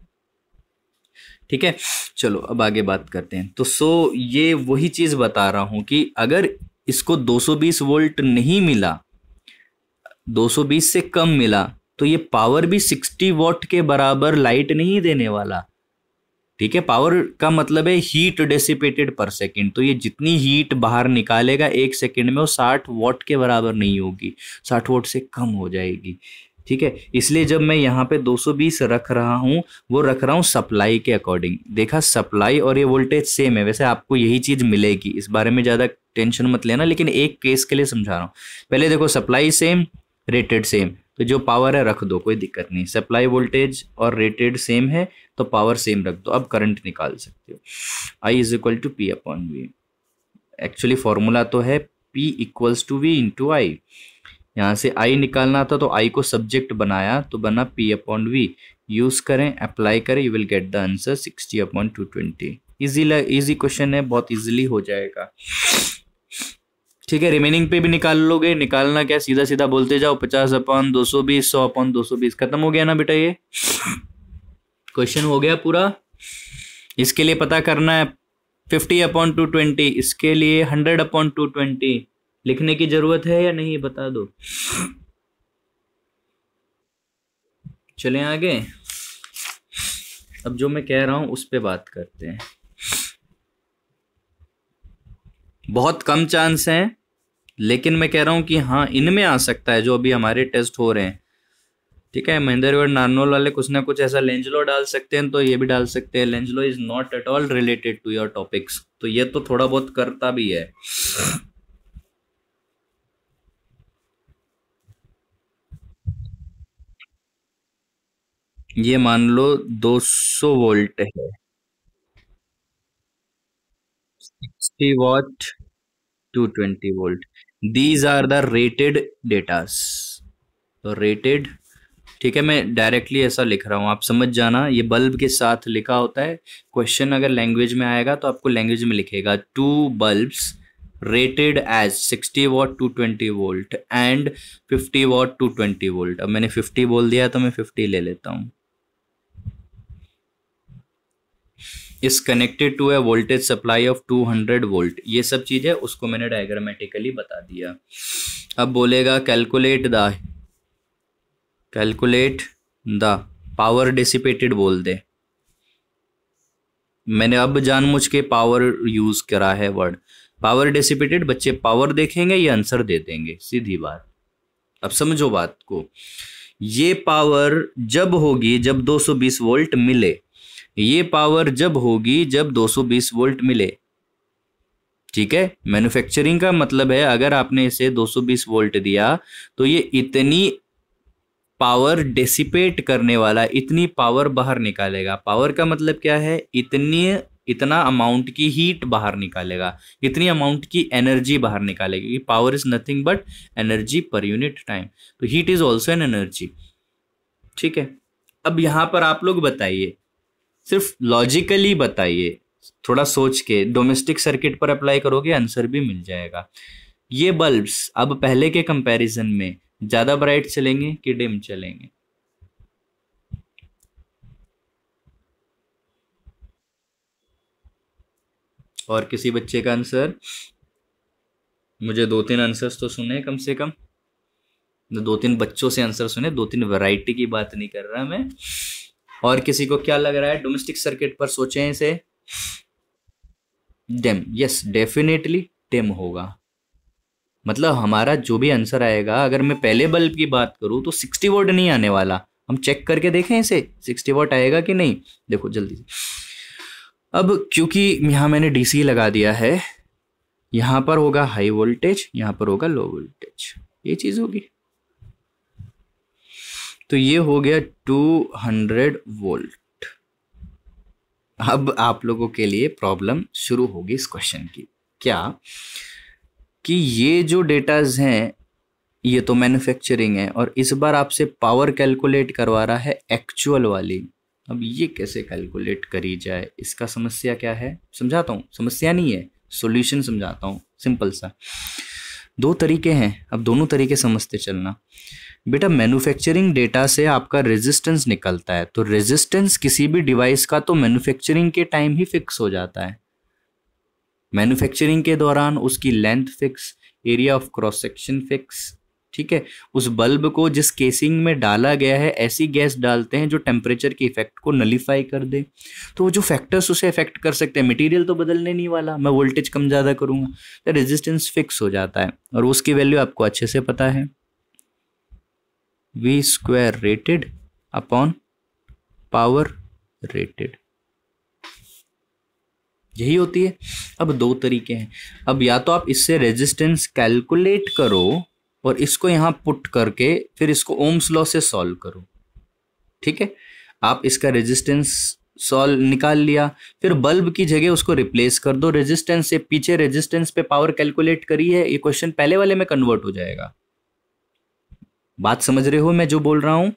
Speaker 1: ठीक है। चलो अब आगे बात करते हैं। तो ये वही चीज बता रहा हूं कि अगर इसको 220 वोल्ट नहीं मिला, 220 से कम मिला, तो ये पावर भी 60 वॉट के बराबर लाइट नहीं देने वाला, ठीक है। पावर का मतलब है हीट डेसिपेटेड पर सेकंड, तो ये जितनी हीट बाहर निकालेगा एक सेकंड में वो 60 वॉट के बराबर नहीं होगी, 60 वॉट से कम हो जाएगी, ठीक है। इसलिए जब मैं यहाँ पे 220 रख रहा हूँ, वो रख रहा हूँ सप्लाई के अकॉर्डिंग। देखा, सप्लाई और ये वोल्टेज सेम है, वैसे आपको यही चीज मिलेगी, इस बारे में ज्यादा टेंशन मत लेना, लेकिन एक केस के लिए समझा रहा हूँ। पहले देखो, सप्लाई सेम, रेटेड सेम, तो जो पावर है रख दो, कोई दिक्कत नहीं। सप्लाई वोल्टेज और रेटेड सेम है तो पावर सेम रख दो। अब करंट निकाल सकते हो, I is equal to P upon V. Actually formula तो है P equals to V into I. यहाँ से आई निकालना था तो आई को सब्जेक्ट बनाया तो बना P अपॉन वी। यूज करें, अप्लाई करें, you will get the answer 60 upon 220। Easy question है, बहुत इजीली हो जाएगा, ठीक है। रिमेनिंग पे भी निकाल लोगे, निकालना क्या, सीधा सीधा बोलते जाओ, 50 अपॉन 220, 100 अपॉन 220, खत्म हो गया ना बेटा, ये क्वेश्चन हो गया पूरा। इसके लिए पता करना है 50 अपॉन 220, इसके लिए 100 अपॉन 220 लिखने की जरूरत है या नहीं, बता दो। चलें आगे, अब जो मैं कह रहा हूं उस पे बात करते हैं। बहुत कम चांस है, लेकिन मैं कह रहा हूं कि हाँ इनमें आ सकता है, जो अभी हमारे टेस्ट हो रहे हैं, ठीक है। महेंद्रगढ़ नारनौल वाले कुछ ना कुछ ऐसा लेंज लॉ डाल सकते हैं, तो ये भी डाल सकते हैं। Lenz law is not at all related to your topics, तो ये तो थोड़ा बहुत करता भी है। ये मान लो 200 वोल्ट है, 60 watt, 220 volt, these are the rated datas. तो रेटेड, ठीक है, मैं डायरेक्टली ऐसा लिख रहा हूँ, आप समझ जाना, ये बल्ब के साथ लिखा होता है। क्वेश्चन अगर लैंग्वेज में आएगा तो आपको लैंग्वेज में लिखेगा, 2 bulbs rated as 60 watt 220 volt and 50 watt 220 volt. अब मैंने 50 बोल दिया तो मैं 50 ले लेता हूँ। Is connected to a voltage supply of 200 volt. ये सब चीज़ है, उसको मैंने डायग्रामेटिकली बता दिया। अब बोलेगा कैलकुलेट द पावर डिसिपेटेड बोल दे। मैंने अब जानबूझ के पावर यूज करा है वर्ड, पावर डिसिपेटेड। बच्चे पावर देखेंगे, ये आंसर दे देंगे, सीधी बात। अब समझो बात को, ये पावर जब होगी जब 220 वोल्ट मिले, ये पावर जब होगी जब 220 वोल्ट मिले। ठीक है, मैन्युफैक्चरिंग का मतलब है अगर आपने इसे 220 वोल्ट दिया तो ये इतनी पावर डेसिपेट करने वाला, इतनी पावर बाहर निकालेगा। पावर का मतलब क्या है, इतना अमाउंट की हीट बाहर निकालेगा, इतनी अमाउंट की एनर्जी बाहर निकालेगी। Power is nothing but energy per unit time, तो heat is also an energy. ठीक है, अब यहां पर आप लोग बताइए, सिर्फ लॉजिकली बताइए, थोड़ा सोच के, डोमेस्टिक सर्किट पर अप्लाई करोगे आंसर भी मिल जाएगा। ये बल्ब्स अब पहले के कंपैरिजन में ज्यादा ब्राइट चलेंगे कि डिम चलेंगे? और किसी बच्चे का आंसर? मुझे 2-3 आंसर्स तो सुने कम से कम, 2-3 बच्चों से आंसर सुने, 2-3 वैरायटी की बात नहीं कर रहा मैं। और किसी को क्या लग रहा है, डोमेस्टिक सर्किट पर सोचें इसे? डिम, यस डेफिनेटली डिम होगा। मतलब हमारा जो भी आंसर आएगा, अगर मैं पहले बल्ब की बात करूं तो 60 वोट नहीं आने वाला। हम चेक करके देखें इसे 60 वोट आएगा कि नहीं। देखो जल्दी से, अब क्योंकि यहां मैंने डीसी लगा दिया है, यहां पर होगा हाई वोल्टेज, यहां पर होगा लो वोल्टेज, ये चीज होगी। तो ये हो गया 200 वोल्ट। अब आप लोगों के लिए प्रॉब्लम शुरू होगी इस क्वेश्चन की। क्या कि ये जो डेटाज हैं ये तो मैन्युफैक्चरिंग है, और इस बार आपसे पावर कैलकुलेट करवा रहा है एक्चुअल वाली। अब ये कैसे कैलकुलेट करी जाए, इसका समस्या क्या है समझाता हूँ। समस्या नहीं है, सॉल्यूशन समझाता हूँ सिंपल सा। 2 तरीके हैं, अब दोनों तरीके समझते चलना। बेटा मैन्युफैक्चरिंग डेटा से आपका रेजिस्टेंस निकलता है, तो रेजिस्टेंस किसी भी डिवाइस का तो मैन्युफैक्चरिंग के टाइम ही फिक्स हो जाता है। मैन्युफैक्चरिंग के दौरान उसकी length fix, area of cross section fix. ठीक है, उस बल्ब को जिस केसिंग में डाला गया है ऐसी गैस डालते हैं जो टेम्परेचर के इफेक्ट को नलीफाई कर दे। तो वो जो फैक्टर्स उसे इफेक्ट कर सकते हैं, मटेरियल तो बदलने नहीं वाला, मैं वोल्टेज कम ज़्यादा करूंगा तो रेजिस्टेंस फिक्स हो जाता है, और उसकी वैल्यू आपको अच्छे से पता है, V square rated upon power rated, यही होती है। अब 2 तरीके हैं, अब या तो आप इससे रेजिस्टेंस कैलकुलेट करो और इसको यहां पुट करके फिर इसको ओम्स लॉ से सॉल्व करो। ठीक है, आप इसका रेजिस्टेंस सॉल्व निकाल लिया, फिर बल्ब की जगह उसको रिप्लेस कर दो रेजिस्टेंस से, पीछे रेजिस्टेंस पे पावर कैलकुलेट करी है, ये क्वेश्चन पहले वाले में कन्वर्ट हो जाएगा। बात समझ रहे हो मैं जो बोल रहा हूं?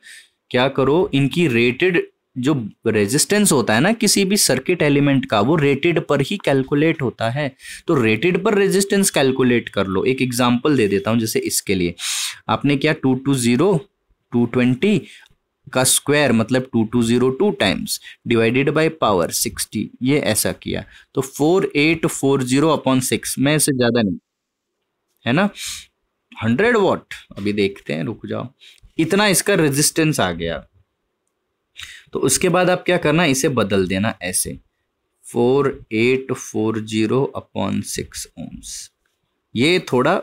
Speaker 1: क्या करो, इनकी रेटेड जो रेजिस्टेंस होता है ना किसी भी सर्किट एलिमेंट का, वो रेटेड पर ही कैलकुलेट होता है, तो रेटेड पर रेजिस्टेंस कैलकुलेट कर लो। एक एग्जांपल दे देता हूं, जैसे इसके लिए आपने क्या 220 का स्क्वायर मतलब 2202 टाइम्स डिवाइडेड बाय पावर 60, ये ऐसा किया तो 4840/6, मैं इससे ज्यादा नहीं, है ना 100 वॉट। अभी देखते हैं, रुक जाओ, इतना इसका रेजिस्टेंस आ गया। तो उसके बाद आप क्या करना, इसे बदल देना ऐसे 4840/6 ओम्स। ये थोड़ा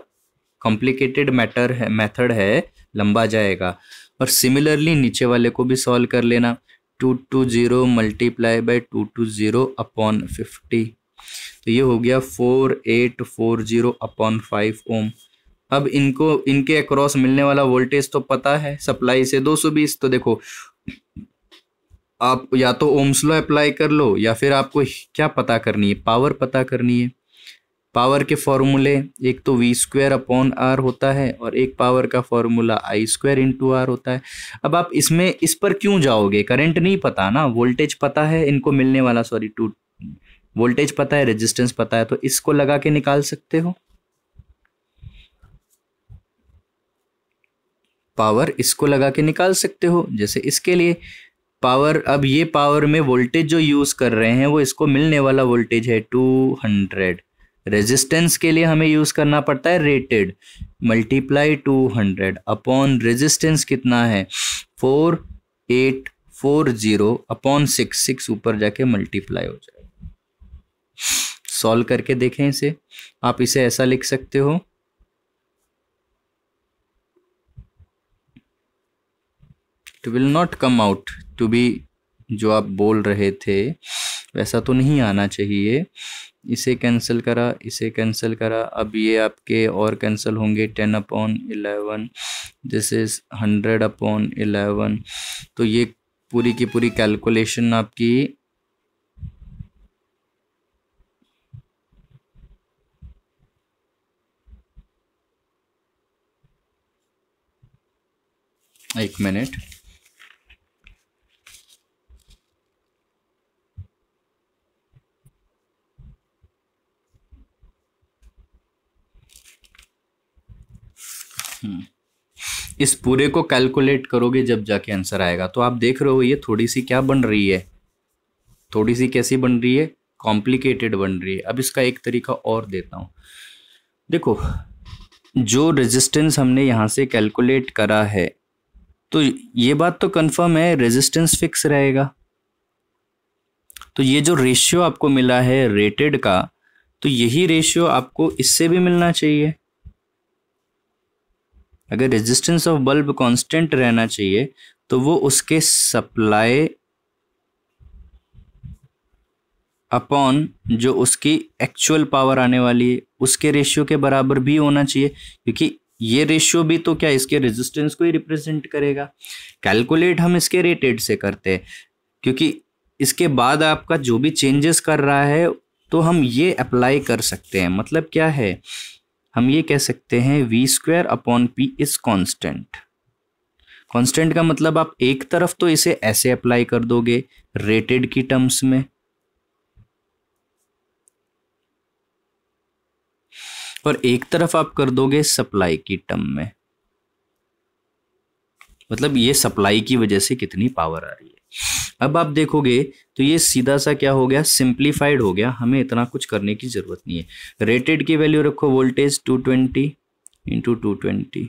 Speaker 1: कॉम्प्लिकेटेड मैटर है, मेथड है, लंबा जाएगा। और सिमिलरली नीचे वाले को भी सॉल्व कर लेना, 220 मल्टीप्लाई बाय 220/50, तो ये हो गया 4840/5 ओम। अब इनको, इनके अक्रॉस मिलने वाला वोल्टेज तो पता है, सप्लाई से 220, तो देखो आप या तो ओम्स लॉ अप्लाई कर लो, या फिर आपको क्या पता करनी है, पावर पता करनी है। पावर के फॉर्मूले, एक तो V²/R होता है, और एक पावर का फॉर्मूला I² होता है। अब आप इसमें इस पर क्यों जाओगे, करंट नहीं पता ना, वोल्टेज पता है इनको मिलने वाला, सॉरी वोल्टेज पता है, रेजिस्टेंस पता है, तो इसको लगा के निकाल सकते हो पावर, इसको लगा के निकाल सकते हो। जैसे इसके लिए पावर, अब ये पावर में वोल्टेज जो यूज कर रहे हैं वो इसको मिलने वाला वोल्टेज है 200, रेजिस्टेंस के लिए हमें यूज करना पड़ता है रेटेड, मल्टीप्लाई 200 अपॉन रेजिस्टेंस कितना है 4840/6, 6 ऊपर जाके मल्टीप्लाई हो जाएगा। सॉल्व करके देखें इसे, आप इसे ऐसा लिख सकते हो it will not come out to be जो आप बोल रहे थे वैसा तो नहीं आना चाहिए। इसे कैंसिल करा, इसे कैंसिल करा, अब ये आपके और कैंसिल होंगे। 10/11, दिस इज 100/11। तो ये पूरी की पूरी कैलकुलेशन आपकी एक मिनट, इस पूरे को कैलकुलेट करोगे जब जाके आंसर आएगा। तो आप देख रहे हो ये थोड़ी सी क्या बन रही है, थोड़ी सी कैसी बन रही है, कॉम्प्लिकेटेड बन रही है। अब इसका एक तरीका और देता हूं। देखो जो रेजिस्टेंस हमने यहां से कैलकुलेट करा है तो ये बात तो कंफर्म है रेजिस्टेंस फिक्स रहेगा। तो ये जो रेशियो आपको मिला है रेटेड का, तो यही रेशियो आपको इससे भी मिलना चाहिए। अगर रेजिस्टेंस ऑफ बल्ब कांस्टेंट रहना चाहिए तो वो उसके सप्लाई अपॉन जो उसकी एक्चुअल पावर आने वाली है उसके रेशियो के बराबर भी होना चाहिए, क्योंकि ये रेशियो भी तो क्या इसके रेजिस्टेंस को ही रिप्रेजेंट करेगा। कैलकुलेट हम इसके रेटेड से करते हैं, क्योंकि इसके बाद आपका जो भी चेंजेस कर रहा है तो हम ये अप्लाई कर सकते हैं। मतलब क्या है, हम ये कह सकते हैं V²/P इज कांस्टेंट। कांस्टेंट का मतलब आप एक तरफ तो इसे ऐसे अप्लाई कर दोगे रेटेड की टर्म्स में, और एक तरफ आप कर दोगे सप्लाई की टर्म में। मतलब ये सप्लाई की वजह से कितनी पावर आ रही है। अब आप देखोगे तो ये सीधा सा क्या हो गया, सिंप्लीफाइड हो गया। हमें इतना कुछ करने की जरूरत नहीं है। रेटेड की वैल्यू रखो, voltage 220 into 220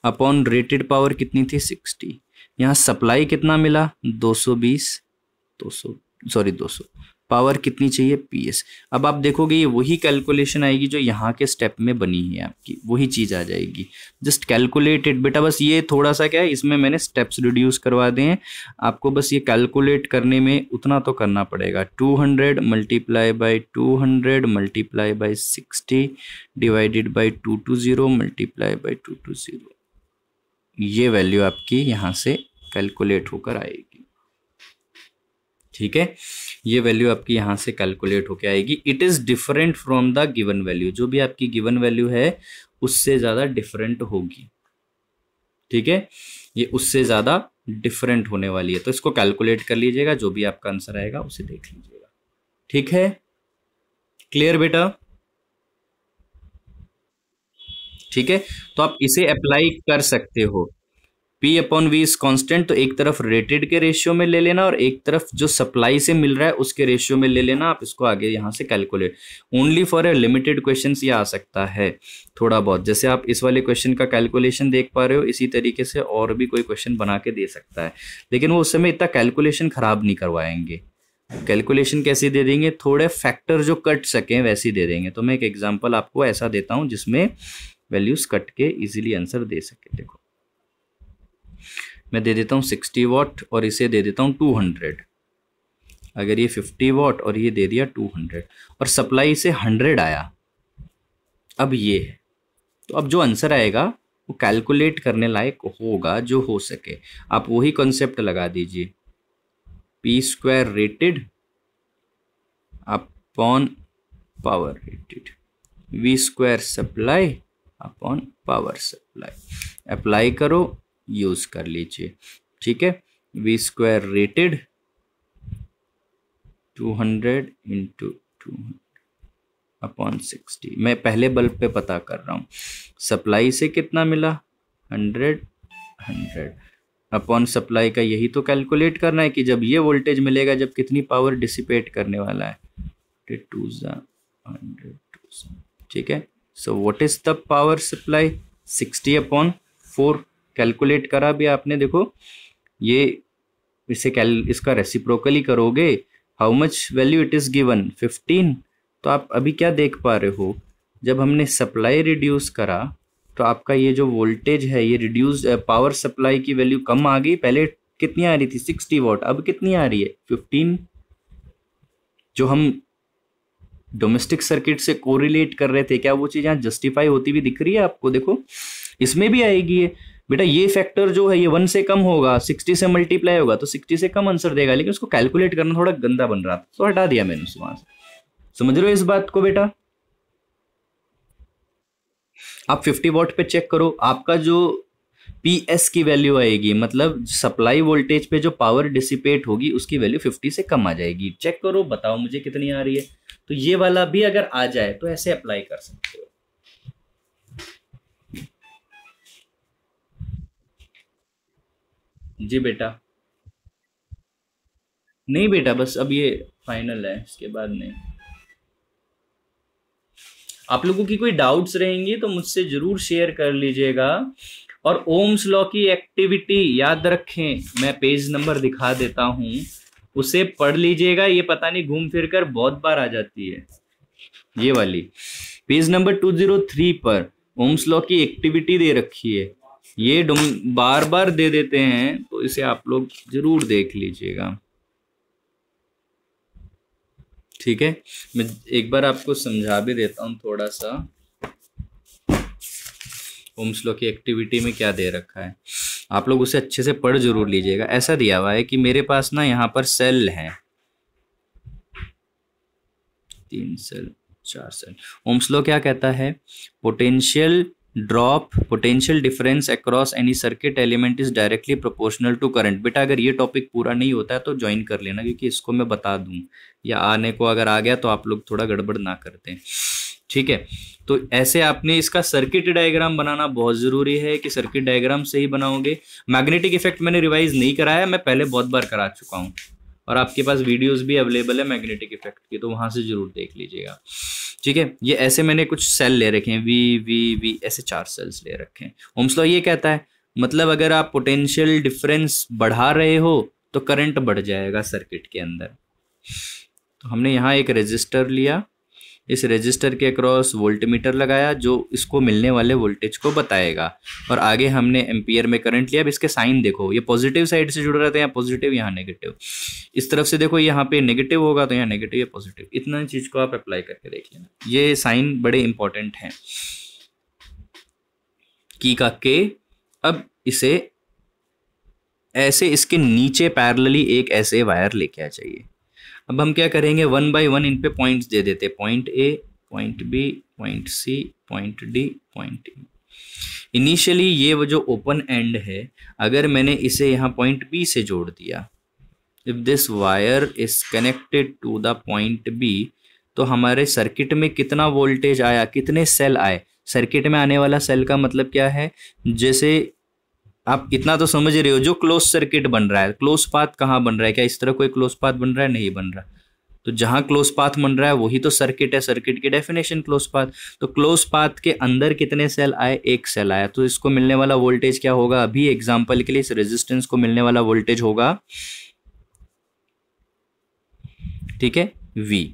Speaker 1: upon rated power कितनी थी 60। यहाँ सप्लाई कितना मिला 200 पावर कितनी चाहिए PS। अब आप देखोगे ये वही कैलकुलेशन आएगी जो यहाँ के स्टेप में बनी है, आपकी वही चीज आ जाएगी। जस्ट कैलकुलेटेड बेटा, बस ये थोड़ा सा क्या है इसमें मैंने स्टेप्स रिड्यूस करवा दें हैं आपको। बस ये कैलकुलेट करने में उतना तो करना पड़ेगा। 200 multiply by 200 multiply by 60 divided by 220 multiply by 220, ये वैल्यू आपकी यहाँ से कैलकुलेट होकर आएगी। ठीक है, ये वैल्यू आपकी यहां से कैलकुलेट होकर आएगी। It is different from the given value, जो भी आपकी गिवन वैल्यू है उससे ज्यादा डिफरेंट होगी। ठीक है, ये उससे ज्यादा डिफरेंट होने वाली है, तो इसको कैलकुलेट कर लीजिएगा। जो भी आपका आंसर आएगा उसे देख लीजिएगा। ठीक है, क्लियर बेटा? ठीक है, तो आप इसे अप्लाई कर सकते हो। P/V इज कांस्टेंट, तो एक तरफ रेटेड के रेशियो में ले लेना और एक तरफ जो सप्लाई से मिल रहा है उसके रेशियो में ले लेना। आप इसको आगे यहां से calculate, only for a limited questions ये आ सकता है थोड़ा बहुत। जैसे आप इस वाले क्वेश्चन का कैलकुलेशन देख पा रहे हो, इसी तरीके से और भी कोई क्वेश्चन बना के दे सकता है, लेकिन वो उस समय इतना कैलकुलेशन खराब नहीं करवाएंगे। कैलकुलेशन कैसे दे देंगे, थोड़े फैक्टर जो कट सकें वैसे दे देंगे। तो मैं एक एग्जाम्पल आपको ऐसा देता हूं जिसमें वैल्यूज कट के इजीली आंसर दे सके। देखो मैं दे देता हूँ 60 वाट और इसे दे देता हूँ 200। अगर ये 50 वाट और ये दे दिया 200 और सप्लाई से 100 आया, अब ये है, तो अब जो आंसर आएगा वो कैलकुलेट करने लायक होगा जो हो सके। आप वही कॉन्सेप्ट लगा दीजिए, P² rated upon power rated, V² supply upon power supply. Apply करो, यूज कर लीजिए। ठीक है, V² रेटेड 200 इंटू 200 अपॉन 60। मैं पहले बल्ब पे पता कर रहा हूं, सप्लाई से कितना मिला 100 अपॉन सप्लाई का यही तो कैलकुलेट करना है कि जब ये वोल्टेज मिलेगा जब कितनी पावर डिसिपेट करने वाला है 100। ठीक है, सो what is the power supply 60/4 calculate करा भी आपने। देखो ये इसे इसका रेसिप्रोकली करोगे, how much value it is given 15। तो आप अभी क्या देख पा रहे हो, जब हमने सप्लाई रिड्यूस करा तो आपका ये जो वोल्टेज है ये रिड्यूस पावर सप्लाई की वैल्यू कम आ गई। पहले कितनी आ रही थी 60 वॉट, अब कितनी आ रही है 15। जो हम डोमेस्टिक सर्किट से कोरिलेट कर रहे थे, क्या वो चीज यहाँ जस्टिफाई होती हुई दिख रही है आपको? देखो इसमें भी आएगी ये। बेटा ये फैक्टर जो है ये 1 से कम होगा, 60 से मल्टीप्लाई होगा तो 60 से कम आंसर देगा, लेकिन उसको कैलकुलेट करना थोड़ा गंदा बन रहा था तो हटा दिया मैंने उसे वहां से। समझ रहे हो इस बात को बेटा? आप 50 वॉट पे चेक करो, आपका जो पीएस की वैल्यू आएगी, मतलब सप्लाई वोल्टेज पे जो पावर डिसिपेट होगी उसकी वैल्यू 50 से कम आ जाएगी। चेक करो, बताओ मुझे कितनी आ रही है। तो ये वाला भी अगर आ जाए तो ऐसे अप्लाई कर सकते हो। जी बेटा। नहीं बेटा, बस अब ये फाइनल है, इसके बाद नहीं। आप लोगों की कोई डाउट्स रहेंगी तो मुझसे जरूर शेयर कर लीजिएगा। और ओम्स लॉ की एक्टिविटी याद रखें, मैं पेज नंबर दिखा देता हूं, उसे पढ़ लीजिएगा। ये पता नहीं घूम फिर कर बहुत बार आ जाती है ये वाली। पेज नंबर 203 पर ओम्स लॉ की एक्टिविटी दे रखी है। ये बार बार दे देते हैं तो इसे आप लोग जरूर देख लीजिएगा, ठीक है। मैं एक बार आपको समझा भी देता हूं थोड़ा सा, ओम्स लॉ की एक्टिविटी में क्या दे रखा है। आप लोग उसे अच्छे से पढ़ जरूर लीजिएगा। ऐसा दिया हुआ है कि मेरे पास ना यहाँ पर सेल है, 3 सेल 4 सेल। ओम्स लॉ क्या कहता है? Potential drop, potential difference across any circuit element is directly proportional to current. बेटा अगर ये टॉपिक पूरा नहीं होता है तो ज्वाइन कर लेना, क्योंकि इसको मैं बता दूं, या आने को अगर आ गया तो आप लोग थोड़ा गड़बड़ ना करते हैं, ठीक है। तो ऐसे आपने इसका सर्किट डायग्राम बनाना बहुत जरूरी है कि सर्किट डायग्राम सही बनाओगे। मैग्नेटिक इफेक्ट मैंने रिवाइज नहीं कराया, मैं पहले बहुत बार करा चुका हूं, और आपके पास वीडियोस भी अवेलेबल है मैग्नेटिक इफेक्ट की, तो वहां से जरूर देख लीजिएगा, ठीक है। ये ऐसे मैंने कुछ सेल ले रखे हैं, वी वी वी, ऐसे 4 सेल्स ले रखे हैं। ओम्स लॉ ये कहता है, मतलब अगर आप पोटेंशियल डिफरेंस बढ़ा रहे हो तो करंट बढ़ जाएगा सर्किट के अंदर। तो हमने यहाँ एक रेजिस्टर लिया, इस रेजिस्टर के अक्रॉस वोल्टमीटर लगाया जो इसको मिलने वाले वोल्टेज को बताएगा, और आगे हमने एम्पियर में करंट लिया। अब इसके साइन देखो, ये पॉजिटिव साइड से जुड़ रहे थे, यहाँ पॉजिटिव यहाँ नेगेटिव, इस तरफ से देखो यहाँ पे नेगेटिव होगा तो यहाँ नेगेटिव या पॉजिटिव, इतना चीज को आप अप्लाई करके देख लेना। ये साइन बड़े इंपॉर्टेंट हैं की का के। अब इसे ऐसे इसके नीचे पैरेलली एक ऐसे वायर लेके आ जाइए। अब हम क्या करेंगे, 1 बाय 1 इन पे पॉइंट्स दे देते, point A, point B, point C, point D, point E. Initially ये वो जो ओपन एंड है, अगर मैंने इसे यहाँ पॉइंट बी से जोड़ दिया, if this wire is connected to the point B, तो हमारे सर्किट में कितना वोल्टेज आया, कितने सेल आए। सर्किट में आने वाला सेल का मतलब क्या है, जैसे आप इतना तो समझ रहे हो, जो क्लोज सर्किट बन रहा है, क्लोज पाथ कहाँ बन रहा है, क्या इस तरह कोई क्लोज पाथ बन रहा है? नहीं बन रहा। तो जहां क्लोज पाथ बन रहा है वही तो सर्किट है, सर्किट की डेफिनेशन क्लोज पाथ। तो क्लोज पाथ के अंदर कितने सेल आए? एक सेल आया, तो इसको मिलने वाला वोल्टेज क्या होगा? अभी एग्जाम्पल के लिए इस रेजिस्टेंस को मिलने वाला वोल्टेज होगा, ठीक है, V।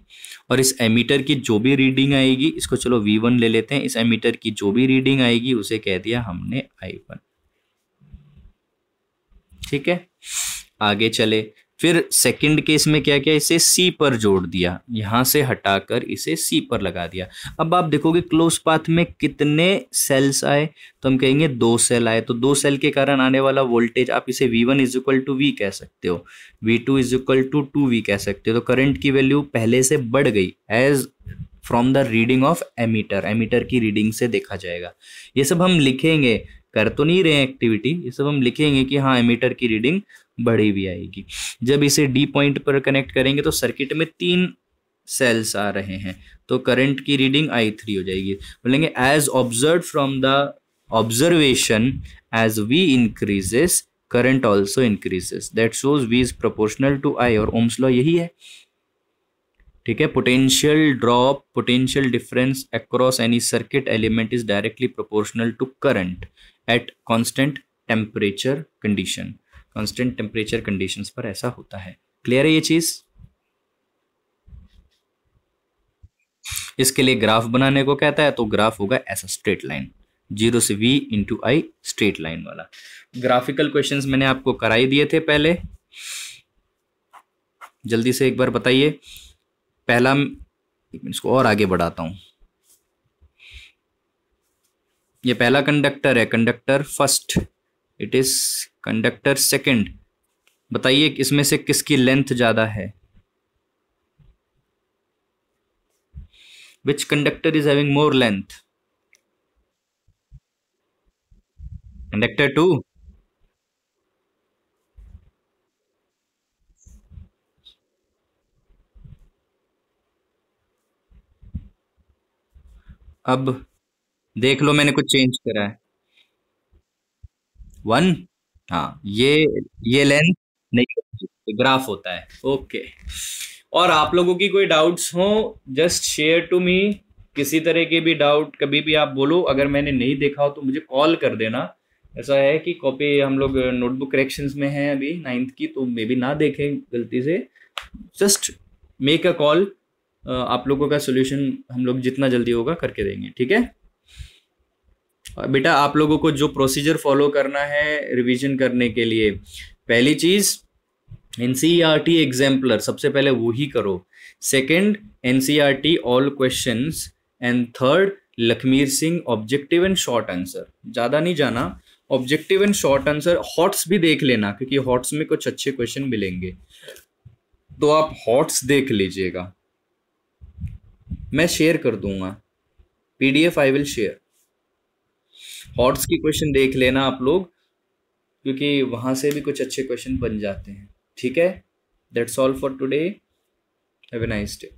Speaker 1: और इस एमीटर की जो भी रीडिंग आएगी, इसको चलो V1 ले लेते हैं, इस एमीटर की जो भी रीडिंग आएगी उसे कह दिया हमने I1, ठीक है। आगे चले, फिर सेकंड केस में क्या किया, इसे सी पर जोड़ दिया, यहां से हटाकर इसे सी पर लगा दिया। अब आप देखोगे क्लोज पाथ में कितने सेल्स आए, तो हम कहेंगे 2 सेल आए। तो 2 सेल के कारण आने वाला वोल्टेज, आप इसे V1 is equal to V कह सकते हो, V2 is equal to 2V कह सकते हो। तो करंट की वैल्यू पहले से बढ़ गई as from the reading of ammeter, ammeter की रीडिंग से देखा जाएगा। ये सब हम लिखेंगे, कर तो नहीं रहे एक्टिविटी, ये सब हम लिखेंगे कि हाँ एमीटर की रीडिंग बढ़ी भी आएगी। जब इसे डी पॉइंट पर कनेक्ट करेंगे तो सर्किट में 3 सेल्स आ रहे हैं, तो करंट की रीडिंग I3 हो जाएगी। बोलेंगे as observe from the observation, as V increases current also increases, that shows V is proportional to I, और ओम्स लॉ यही है, ठीक है। Potential drop, potential difference across any circuit element is directly proportional to current at constant temperature condition. Constant temperature conditions पर ऐसा होता है। क्लियर है ये चीज? इसके लिए ग्राफ बनाने को कहता है, तो ग्राफ होगा ऐसा स्ट्रेट लाइन, 0 से V इंटू आई स्ट्रेट लाइन वाला। ग्राफिकल क्वेश्चंस मैंने आपको कराई दिए थे पहले, जल्दी से एक बार बताइए। पहला, इसको और आगे बढ़ाता हूं। ये पहला कंडक्टर है, conductor first, it is conductor second. बताइए इसमें से किसकी लेंथ ज्यादा है? Which conductor is having more length? Conductor 2। अब देख लो, मैंने कुछ चेंज करा है। 1। हाँ, ये लेंथ नहीं, ग्राफ होता है। ओके। और आप लोगों की कोई डाउट्स हो, जस्ट शेयर टू मी। किसी तरह के भी डाउट कभी भी आप बोलो, अगर मैंने नहीं देखा हो तो मुझे कॉल कर देना। ऐसा है कि कॉपी हम लोग नोटबुक करेक्शंस में हैं अभी 9th की, तो मे बी ना देखें गलती से। जस्ट मेक अ कॉल, आप लोगों का सोल्यूशन हम लोग जितना जल्दी होगा करके देंगे, ठीक है? बेटा आप लोगों को जो प्रोसीजर फॉलो करना है रिवीजन करने के लिए, पहली चीज एनसीईआरटी एग्जाम्पलर सबसे पहले वो ही करो। Second, NCERT all questions. And third, Lakhmir Singh objective and short answer. ज़्यादा नहीं जाना, objective and short answer. Hots भी देख लेना, क्योंकि हॉट्स में कुछ अच्छे क्वेश्चन मिलेंगे, तो आप हॉट्स देख लीजिएगा। मैं शेयर कर दूंगा PDF, I will share. Hots की क्वेश्चन देख लेना आप लोग, क्योंकि वहां से भी कुछ अच्छे क्वेश्चन बन जाते हैं, ठीक है? That's all for today, have a nice day.